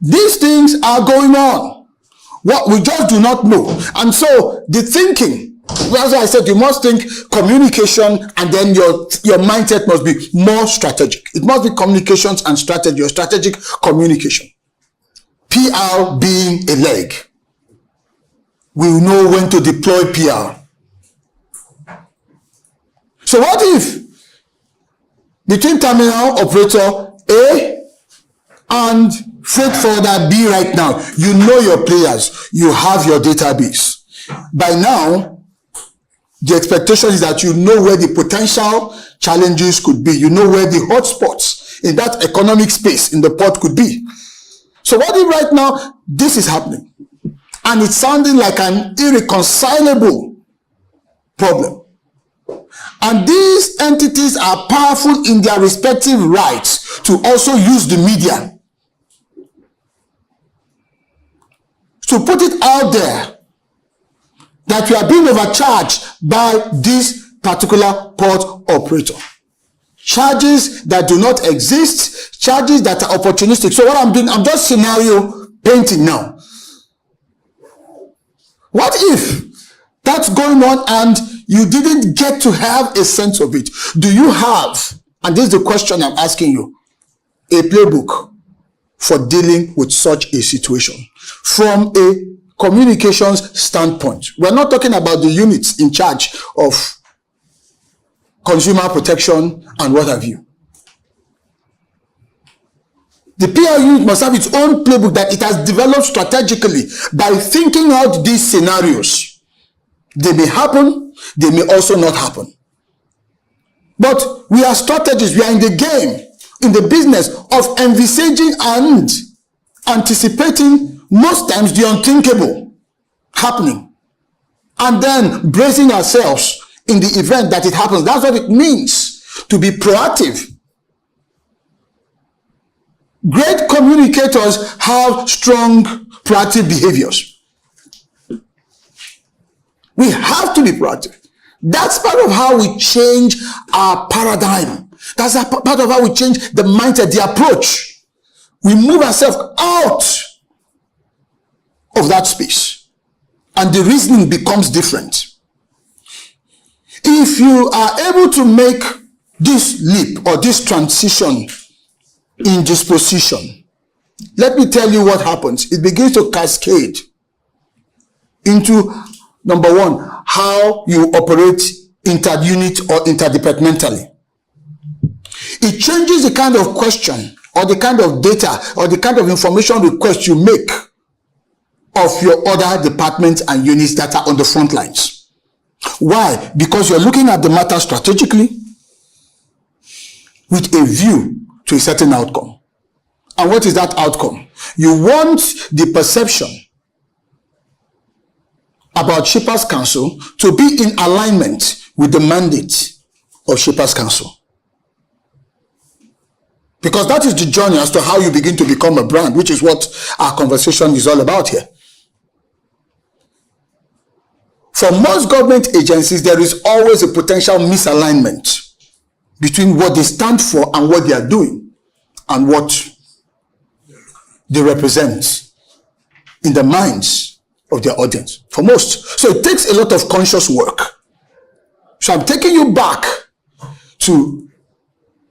These things are going on. What we just do not know. And so the thinking, as I said, you must think communication, and then your mindset must be more strategic. It must be communications and strategy, or strategic communication. PR being a leg. We will know when to deploy PR. So what if between terminal operator A and freight forwarder B right now, you know your players, you have your database. By now, the expectation is that you know where the potential challenges could be. You know where the hotspots in that economic space in the port could be. So what if right now this is happening? And it's sounding like an irreconcilable problem. And these entities are powerful in their respective rights to also use the media to put it out there that we are being overcharged by this particular port operator. Charges that do not exist, charges that are opportunistic. So what I'm doing, I'm just scenario painting now. What if that's going on and you didn't get to have a sense of it? Do you have, and this is the question I'm asking you, a playbook for dealing with such a situation from a communications standpoint? We're not talking about the units in charge of consumer protection and what have you. The PR unit must have its own playbook that it has developed strategically by thinking out these scenarios. They may happen, they may also not happen. But we are strategists, we are in the game, in the business of envisaging and anticipating most times the unthinkable happening, and then bracing ourselves in the event that it happens. That's what it means to be proactive. Great communicators have strong proactive behaviors. We have to be proactive. That's part of how we change our paradigm. That's a part of how we change the mindset, the approach. We move ourselves out of that space, and the reasoning becomes different. If you are able to make this leap or this transition in disposition, let me tell you what happens. It begins to cascade into, number one, how you operate inter-unit or interdepartmentally. It changes the kind of question or the kind of data or the kind of information request you make of your other departments and units that are on the front lines. Why? Because you're looking at the matter strategically with a view to a certain outcome. And what is that outcome? You want the perception about Shippers Council to be in alignment with the mandate of Shippers Council. Because that is the journey as to how you begin to become a brand, which is what our conversation is all about here. For most government agencies, there is always a potential misalignment between what they stand for and what they are doing and what they represent in the minds of their audience. For most. So it takes a lot of conscious work. So I'm taking you back to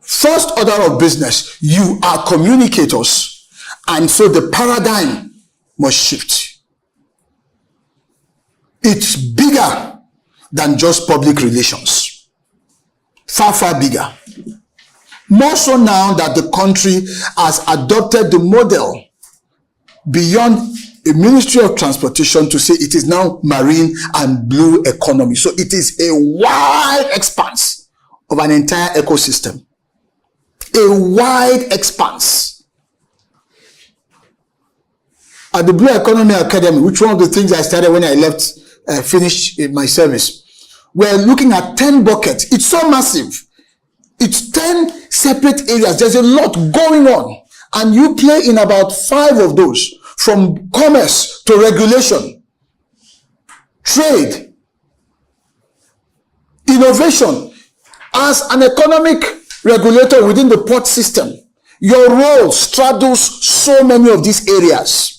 first order of business. You are communicators, and so the paradigm must shift. It's bigger than just public relations. Far, far bigger. More so now that the country has adopted the model beyond a Ministry of Transportation to say it is now marine and blue economy. So it is a wide expanse of an entire ecosystem. A wide expanse. At the Blue Economy Academy, which one of the things I started when I left, finished my service, we're looking at 10 buckets. It's so massive. It's 10 separate areas. There's a lot going on. And you play in about 5 of those, from commerce to regulation, trade, innovation. As an economic regulator within the port system, your role straddles so many of these areas.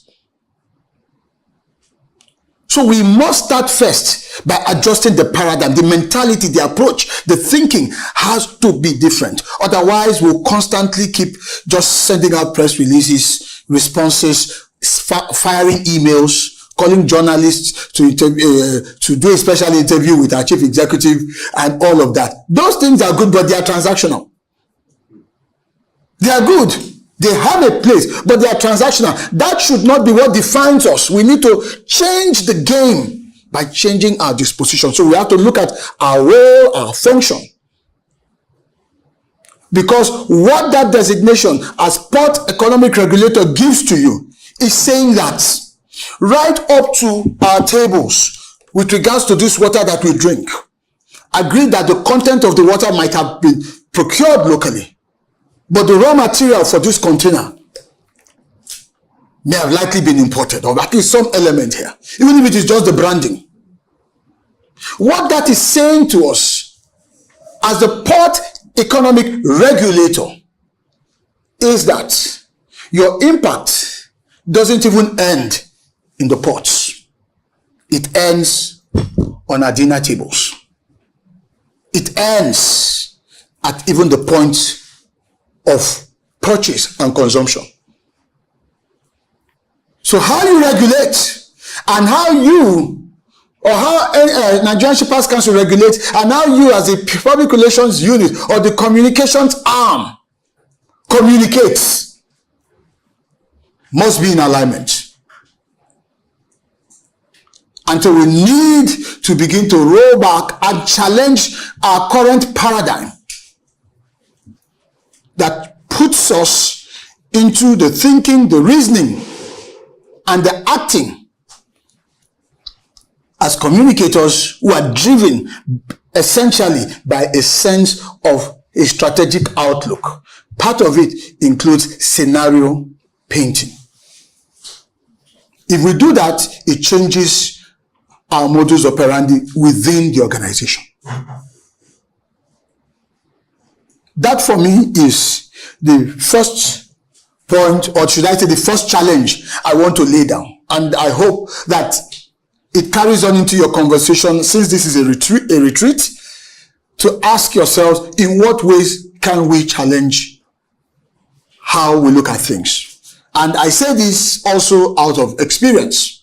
So we must start first by adjusting the paradigm, the mentality, the approach, the thinking has to be different. Otherwise, we'll constantly keep just sending out press releases, responses, firing emails, calling journalists to do a special interview with our chief executive and all of that. Those things are good, but they are transactional. They are good. They have a place, but they are transactional. That should not be what defines us. We need to change the game by changing our disposition. So we have to look at our role, our function. Because what that designation as port economic regulator gives to you is saying that right up to our tables with regards to this water that we drink, agree that the content of the water might have been procured locally, but the raw material for this container may have likely been imported, or at least some element here, even if it is just the branding. What that is saying to us as the port economic regulator is that your impact doesn't even end in the ports. It ends on our dinner tables. It ends at even the point of purchase and consumption. So how you regulate and how you or how Nigerian Shippers Council regulates and how you as a public relations unit or the communications arm communicates must be in alignment. And so we need to begin to roll back and challenge our current paradigm that puts us into the thinking, the reasoning, and the acting as communicators who are driven essentially by a sense of a strategic outlook. Part of it includes scenario painting. If we do that, it changes our modus operandi within the organization. That for me is the first point, or should I say the first challenge I want to lay down. And I hope that it carries on into your conversation, since this is a retreat, to ask yourselves, in what ways can we challenge how we look at things? And I say this also out of experience.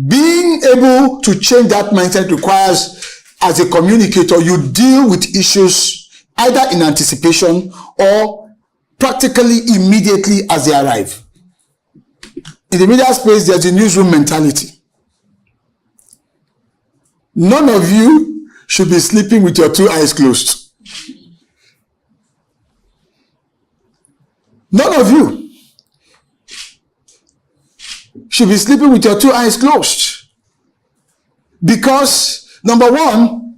Being able to change that mindset requires, as a communicator, you deal with issues either in anticipation or practically immediately as they arrive. In the media space, there's a newsroom mentality. None of you should be sleeping with your 2 eyes closed. None of you should be sleeping with your 2 eyes closed. Because, number one,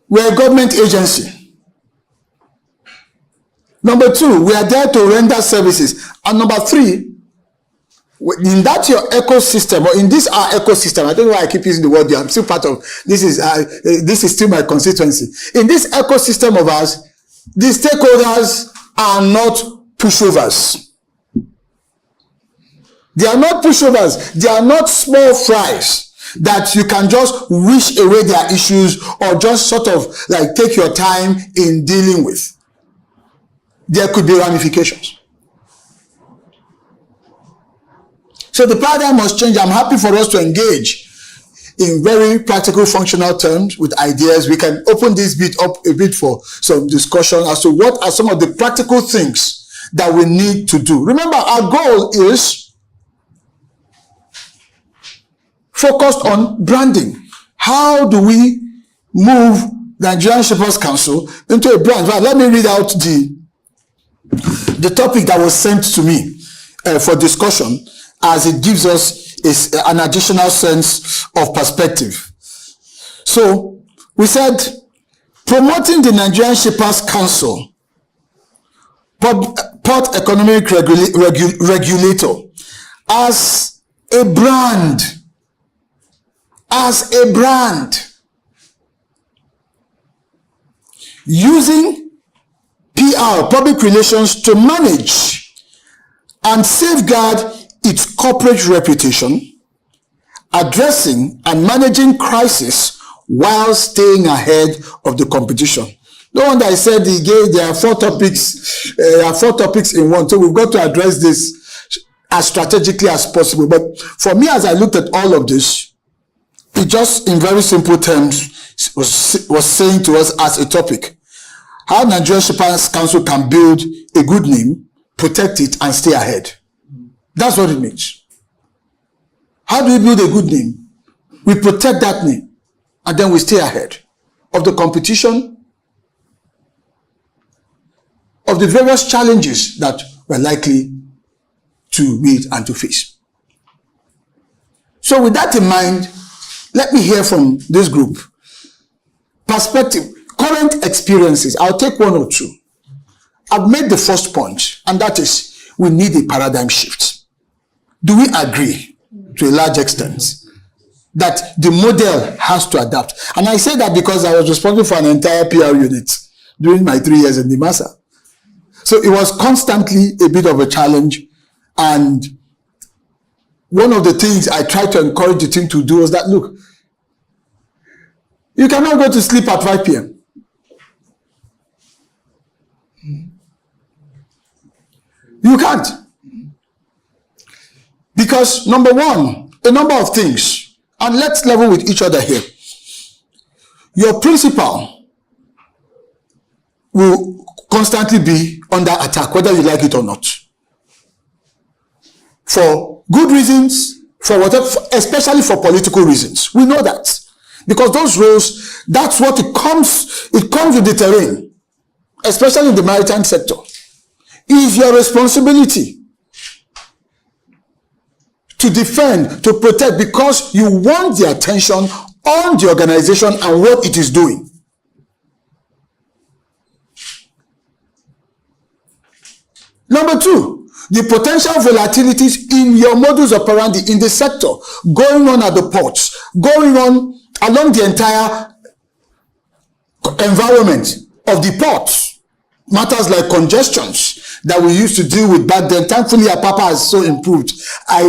we're a government agency. Number two, we are there to render services. And number three, in that your ecosystem, or in this our ecosystem, I don't know why I keep using the word there, I'm still part of, this is still my constituency. In this ecosystem of ours, the stakeholders are not pushovers. They are not pushovers. They are not small fries that you can just wish away their issues or just sort of like take your time in dealing with. There could be ramifications. So the paradigm must change. I'm happy for us to engage in very practical, functional terms with ideas. We can open this bit up a bit for some discussion as to what are some of the practical things that we need to do. Remember, our goal is focused on branding. How do we move the Nigerian Shippers Council into a brand? Well, let me read out the topic that was sent to me for discussion, as it gives us an additional sense of perspective. So we said promoting the Nigerian Shippers Council, Port Economic Regulator, as a brand, using PR, public relations, to manage and safeguard its corporate reputation, addressing and managing crisis while staying ahead of the competition. No wonder I said there are 4 topics. There are 4 topics in one, so we've got to address this as strategically as possible. But for me, as I looked at all of this, it just, in very simple terms, was saying to us as a topic how Nigerian Shippers Council can build a good name, protect it, and stay ahead. That's what it means. How do we build a good name? We protect that name, and then we stay ahead of the competition, of the various challenges that we're likely to meet and to face. So with that in mind, let me hear from this group. Perspective, current experiences. I'll take 1 or 2. I've made the first point, and that is we need a paradigm shift. Do we agree to a large extent that the model has to adapt? And I say that because I was responsible for an entire PR unit during my 3 years in the NIMASA. So it was constantly a bit of a challenge. And one of the things I tried to encourage the team to do was that, look, you cannot go to sleep at 5 p.m. You can't. Because number one, a number of things, and let's level with each other here. Your principal will constantly be under attack, whether you like it or not. For good reasons, for whatever, especially for political reasons. We know that. Because those roles, that's what it comes with the terrain, especially in the maritime sector. Is your responsibility to defend, to protect, because you want the attention on the organization and what it is doing. Number 2, the potential volatilities in your modus operandi in the sector, going on at the ports, going on along the entire environment of the ports. Matters like congestions that we used to deal with back then. Thankfully, Apapa has so improved. I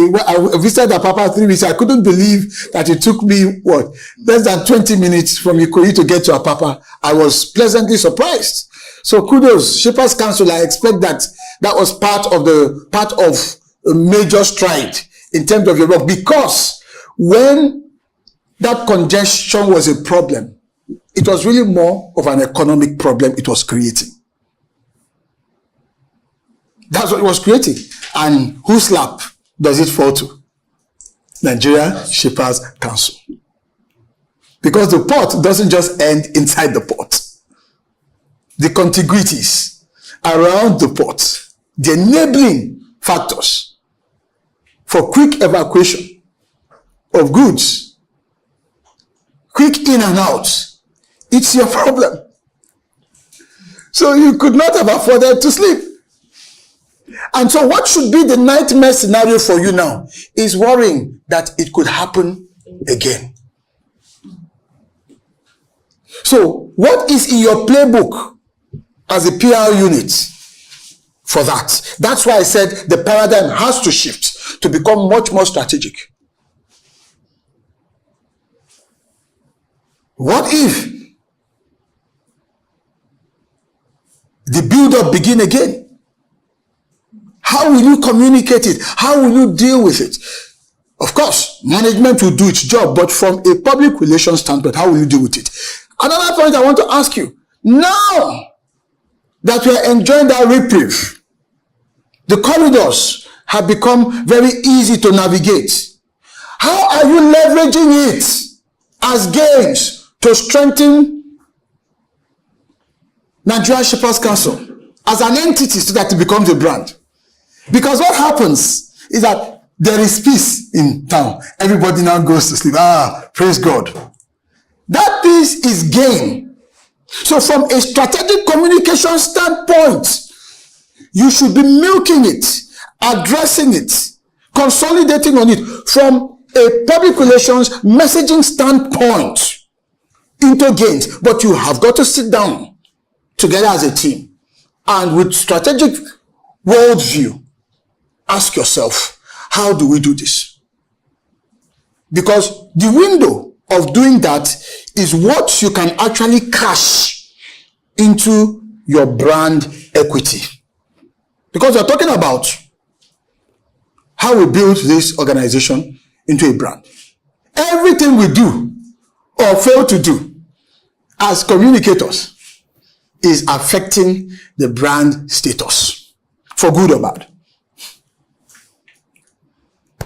visited Apapa 3 weeks. I couldn't believe that it took me, less than 20 minutes from Ikoyi to get to Apapa. I was pleasantly surprised. So kudos, Shippers Council. I expect that was part of a major stride in terms of your work, because when that congestion was a problem, it was really more of an economic problem it was creating. That's what it was creating. And whose lap does it fall to? Nigeria Shippers Council. Because the port doesn't just end inside the port. The contiguities around the port, the enabling factors for quick evacuation of goods, quick in and out, it's your problem. So you could not have afforded to sleep. And so what should be the nightmare scenario for you now is worrying that it could happen again. So what is in your playbook as a PR unit for that? That's why I said the paradigm has to shift to become much more strategic. What if the build-up begin again? How will you communicate it? How will you deal with it? Of course, management will do its job, but from a public relations standpoint, how will you deal with it? Another point I want to ask you, now that we are enjoying that reprieve, the corridors have become very easy to navigate. How are you leveraging it as gains to strengthen Nigeria Shippers Council as an entity so that it becomes a brand? Because what happens is that there is peace in town. Everybody now goes to sleep. Praise God. That piece is gain. So from a strategic communication standpoint, you should be milking it, addressing it, consolidating on it from a public relations messaging standpoint into gains. But you have got to sit down together as a team and with strategic worldview, ask yourself, how do we do this? Because the window of doing that is what you can actually cash into your brand equity. Because we're talking about how we build this organization into a brand. Everything we do or fail to do as communicators is affecting the brand status, for good or bad.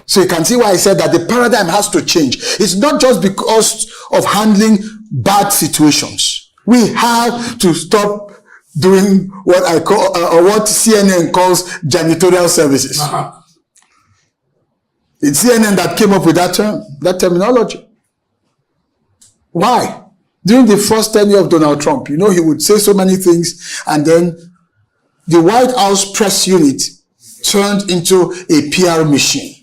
So you can see why I said that the paradigm has to change. It's not just because of handling bad situations. We have to stop doing what I call, or what CNN calls janitorial services. It's CNN that came up with that term, that terminology. Why? During the first tenure of Donald Trump, he would say so many things, and then the White House press unit turned into a PR machine.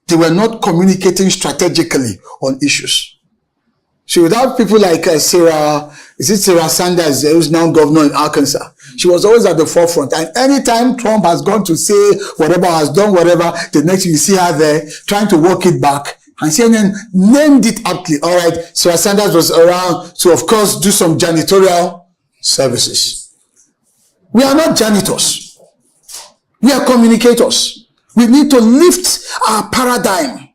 They were not communicating strategically on issues. So without people like Sarah Sanders, who's now governor in Arkansas, she was always at the forefront. And anytime Trump has gone to say whatever, has done whatever, the next you see her there trying to walk it back. And CNN named it aptly. All right, Sarah Sanders was around to, of course, do some janitorial services. We are not janitors. We are communicators. We need to lift our paradigm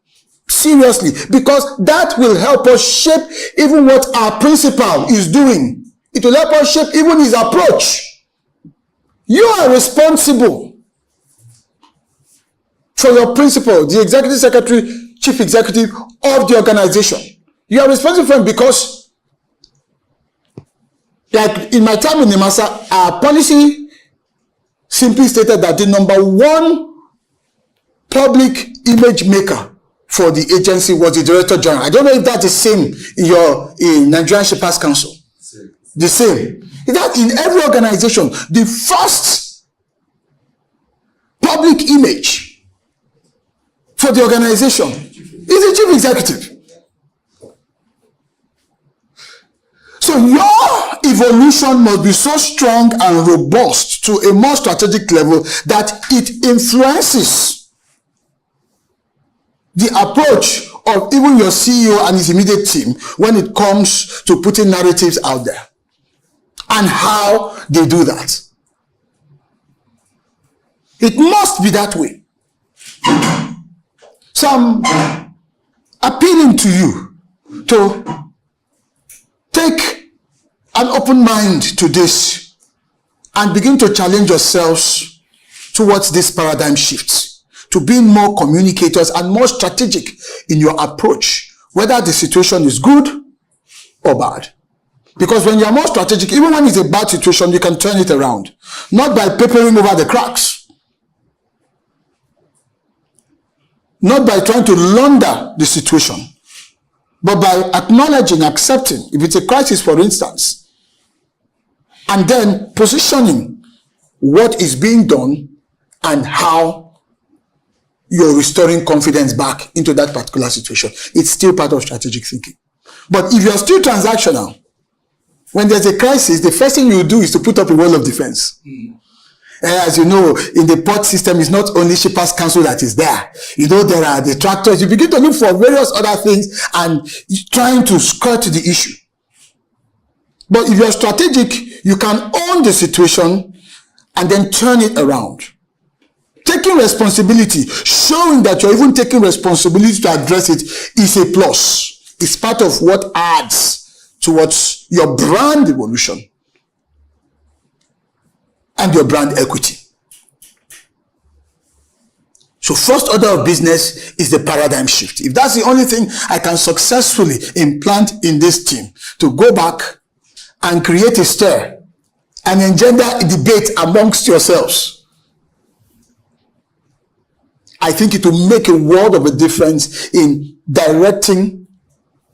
seriously, because that will help us shape even what our principal is doing. It will help us shape even his approach. You are responsible for your principal, the executive secretary, chief executive of the organization. You are responsible for him because, like in my time in NIMASA, our policy simply stated that the number one public image maker for the agency was the Director General. I don't know if that's the same in Nigerian Shippers Council. The same. Is that in every organization, the first public image for the organization is the chief executive. So your evolution must be so strong and robust to a more strategic level that it influences the approach of even your CEO and his immediate team when it comes to putting narratives out there and how they do that. It must be that way. So I'm appealing to you to take an open mind to this and begin to challenge yourselves towards this paradigm shift, to being more communicators and more strategic in your approach, whether the situation is good or bad. Because when you're more strategic, even when it's a bad situation, you can turn it around. Not by papering over the cracks. Not by trying to launder the situation. But by acknowledging, accepting, if it's a crisis, for instance, and then positioning what is being done and how you're restoring confidence back into that particular situation. It's still part of strategic thinking. But if you're still transactional, when there's a crisis, the first thing you do is to put up a wall of defense. As you know, in the port system, it's not only Shippers Council that is there. There are the tractors. You begin to look for various other things and trying to skirt the issue. But if you're strategic, you can own the situation and then turn it around. Taking responsibility, showing that you're even taking responsibility to address it is a plus. It's part of what adds towards your brand evolution and your brand equity. So first order of business is the paradigm shift. If that's the only thing I can successfully implant in this team, to go back and create a stir and engender a debate amongst yourselves, I think it will make a world of a difference in directing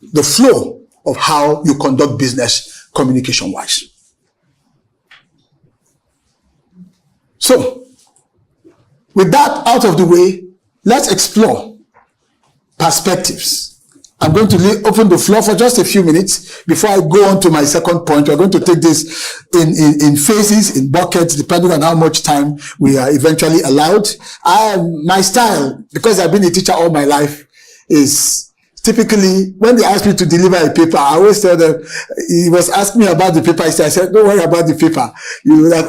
the flow of how you conduct business communication-wise. So, with that out of the way, let's explore perspectives. I'm going to open the floor for just a few minutes before I go on to my second point. We're going to take this in phases, in buckets, depending on how much time we are eventually allowed. My style, because I've been a teacher all my life, is typically when they ask me to deliver a paper, I always tell them, he was asking me about the paper. I said, don't worry about the paper.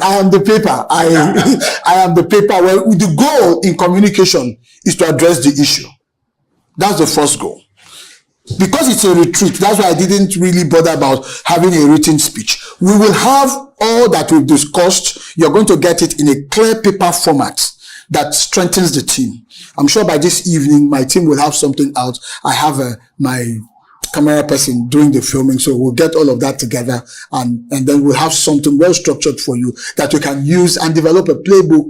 I am the paper. I am the paper. Well, the goal in communication is to address the issue. That's the first goal. Because it's a retreat, that's why I didn't really bother about having a written speech. We will have all that we've discussed. You're going to get it in a clear paper format that strengthens the team. I'm sure by this evening, my team will have something out. I have my camera person doing the filming, so we'll get all of that together, and then we'll have something well structured for you that you can use and develop a playbook,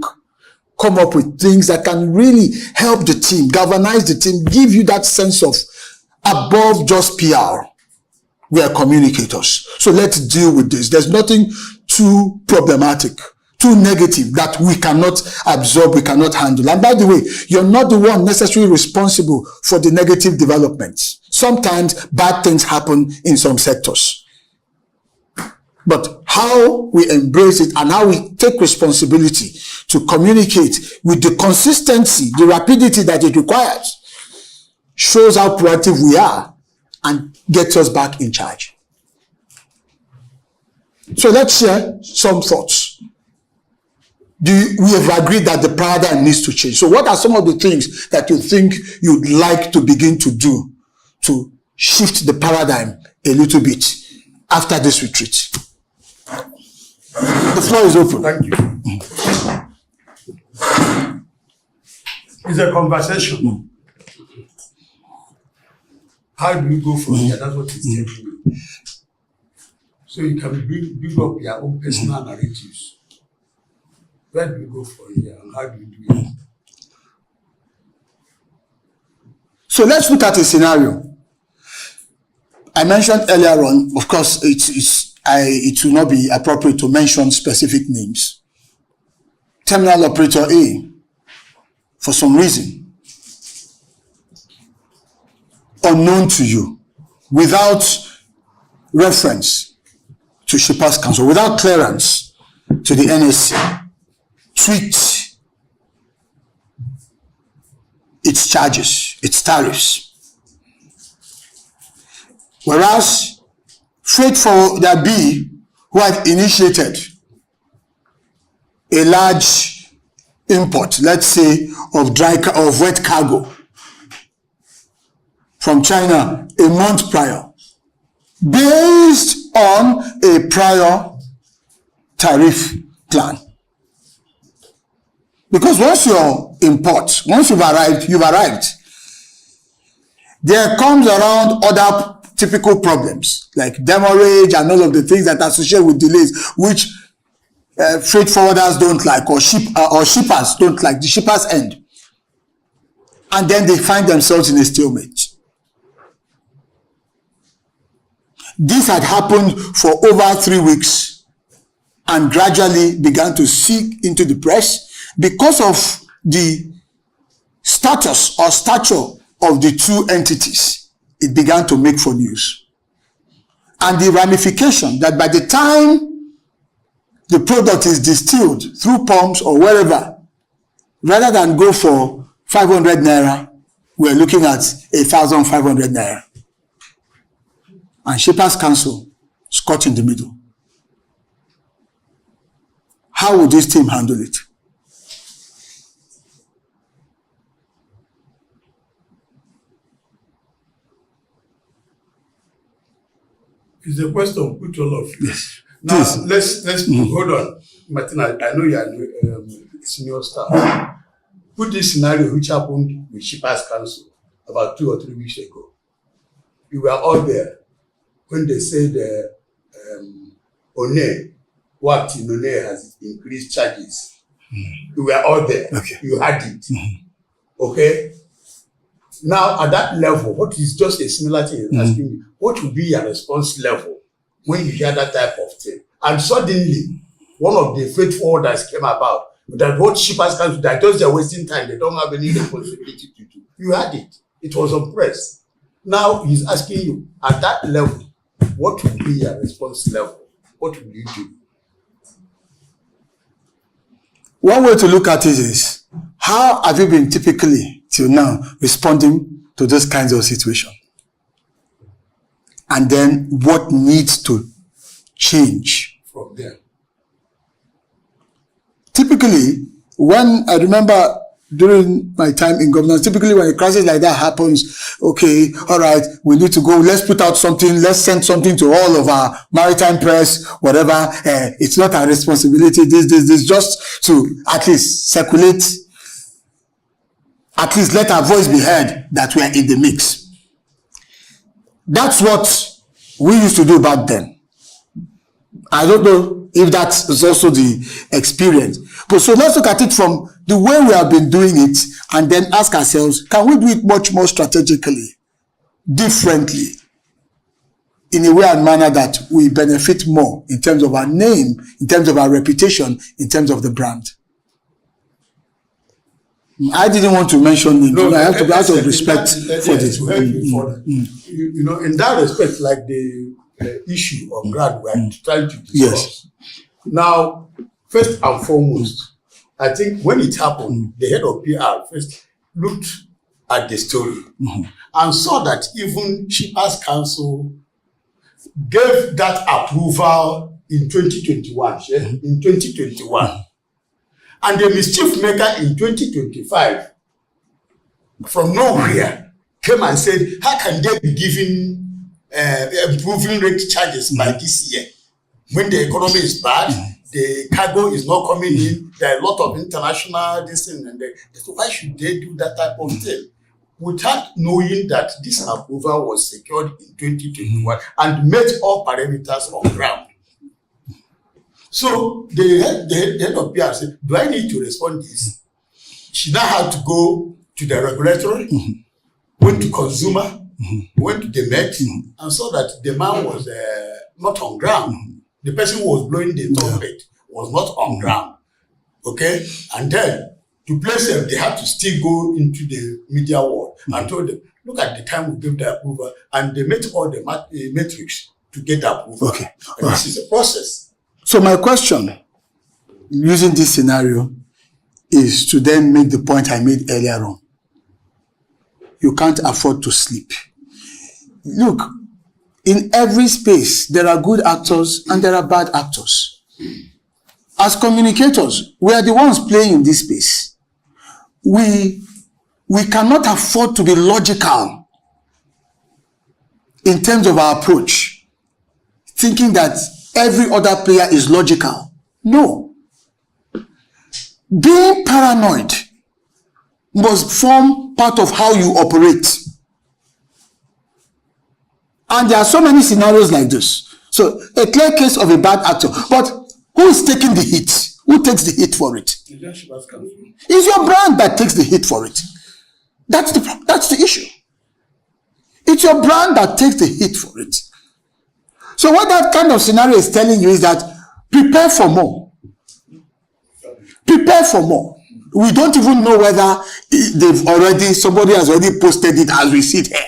come up with things that can really help the team, galvanize the team, give you that sense of above just PR. We are communicators. So let's deal with this. There's nothing too problematic, too negative that we cannot absorb, we cannot handle. And by the way, you're not the one necessarily responsible for the negative developments. Sometimes bad things happen in some sectors. But how we embrace it and how we take responsibility to communicate with the consistency, the rapidity that it requires, shows how proactive we are and gets us back in charge. So let's share some thoughts. We have agreed that the paradigm needs to change. So what are some of the things that you think you'd like to begin to do to shift the paradigm a little bit after this retreat? The floor is open. Thank you. It's a conversation. How do you go from here? That's what it's telling you. So you can build up your own personal narratives. Where do you go from here and how do you do it? So let's look at a scenario. I mentioned earlier on, of course, it will not be appropriate to mention specific names. Terminal operator A, for some reason, unknown to you, without reference to Shippers Council, without clearance to the NSC, tweaked its charges, its tariffs. Whereas Freight Forwarder B, who had initiated a large import, let's say, of wet cargo from China a month prior, based on a prior tariff plan. Because once you've arrived, there comes around other typical problems like demurrage and all of the things that are associated with delays, which freight forwarders don't like, or shippers don't like, the shippers end. And then they find themselves in a stalemate. This had happened for over 3 weeks and gradually began to seep into the press because of the status or stature of the two entities. It began to make for news. And the ramification that by the time the product is distilled through pumps or wherever, rather than go for 500 naira, we're looking at 1,500 naira. And Shippers Council is caught in the middle. How would this team handle it? It's a question put all of you. Yes. Now, Please. let's hold on. Martin, I know you are senior staff. Put this scenario which happened with Shippers Council about 2 or 3 weeks ago. We were all there when they said One worked in One has increased charges. We were all there. Okay. You had it. Okay? Now, at that level, what is just a similar thing you're asking me, what would be your response level when you hear that type of thing? And suddenly, one of the freight forwarders came about that what shippers can do, that just they're wasting time, they don't have any responsibility to do. You had it. It was on press. Now he's asking you, at that level, what would be your response level? What would you do? One way to look at it is, how have you been typically till now responding to those kinds of situations? And then what needs to change From there. Typically, when I remember during my time in governance, typically when a crisis like that happens, okay, all right, we need to go, let's put out something, let's send something to all of our maritime press, whatever. It's not our responsibility, this, just to at least circulate, at least let our voice be heard that we are in the mix. That's what we used to do back then. I don't know if that is also the experience. But so let's look at it from the way we have been doing it and then ask ourselves, can we do it much more strategically, differently, in a way and manner that we benefit more in terms of our name, in terms of our reputation, in terms of the brand? I didn't want to mention it. No, I have to be out of respect for this. You know, in that respect, like the issue of grad we are trying to discuss. Yes. Now, first and foremost, I think when it happened, the head of PR first looked at the story and saw that even Shippers Council gave that approval in 2021. In 2021. And the mischief maker in 2025, from nowhere, came and said, how can they be giving improving rate charges by this year? When the economy is bad, the cargo is not coming in, there are a lot of international this thing, and so why should they do that type of thing? Without knowing that this approval was secured in 2021 and met all parameters on ground. So the head of PR said, do I need to respond this? She now had to go to the regulatory, went to consumer, went to the Met, and saw that the man was not on ground. The person who was blowing the trumpet was not on ground. Okay? And then, to place them, they had to still go into the media world and told them, look at the time we gave the approval, and they met all the metrics to get the approval. Okay. And this is a process. So my question, using this scenario, is to then make the point I made earlier on. You can't afford to sleep. Look, in every space, there are good actors and there are bad actors. As communicators, we are the ones playing in this space. We cannot afford to be logical in terms of our approach, thinking that every other player is logical. No. Being paranoid must form part of how you operate. And there are so many scenarios like this. So, a clear case of a bad actor. But who is taking the hit? Who takes the hit for it? It's your brand that takes the hit for it. That's the issue. It's your brand that takes the hit for it. So what that kind of scenario is telling you is that prepare for more. Prepare for more. We don't even know whether somebody has already posted it as we sit here.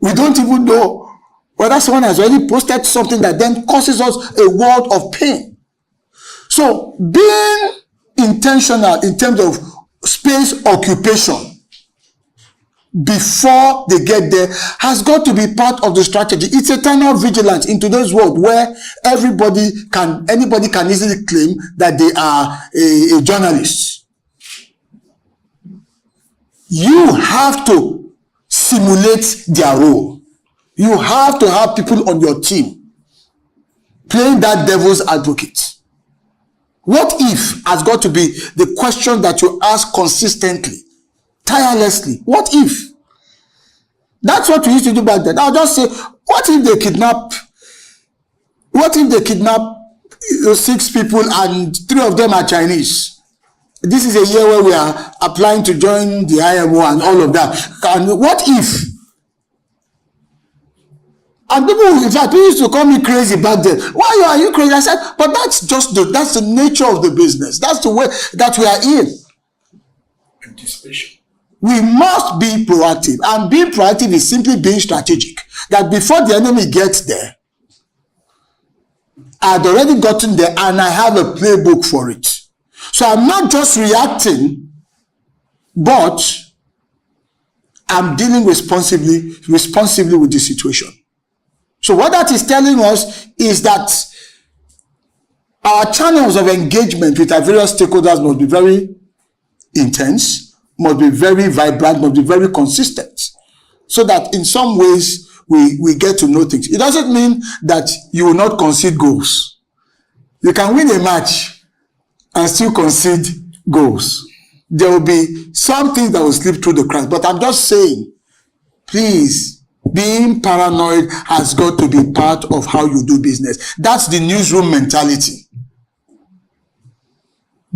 We don't even know whether someone has already posted something that then causes us a world of pain. So being intentional in terms of space occupation before they get there has got to be part of the strategy. It's eternal vigilance in today's world where anybody can easily claim that they are a journalist. You have to simulate their role. You have to have people on your team playing that devil's advocate. What if has got to be the question that you ask consistently, tirelessly. What if? That's what we used to do back then. I'll just say, what if they kidnap 6 people and 3 of them are Chinese? This is a year where we are applying to join the IMO and all of that. And what if? And people, in fact, people used to call me crazy back then. Why are you crazy? I said, but that's just that's the nature of the business. That's the way that we are in. Anticipation. We must be proactive. And being proactive is simply being strategic. That before the enemy gets there, I'd already gotten there and I have a playbook for it. So I'm not just reacting, but I'm dealing responsibly with the situation. So what that is telling us is that our channels of engagement with our various stakeholders must be very intense, must be very vibrant, must be very consistent, so that in some ways we get to know things. It doesn't mean that you will not concede goals. You can win a match and still concede goals. There will be some things that will slip through the cracks, but I'm just saying, please, being paranoid has got to be part of how you do business. That's the newsroom mentality.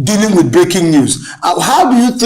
Dealing with breaking news. How do you think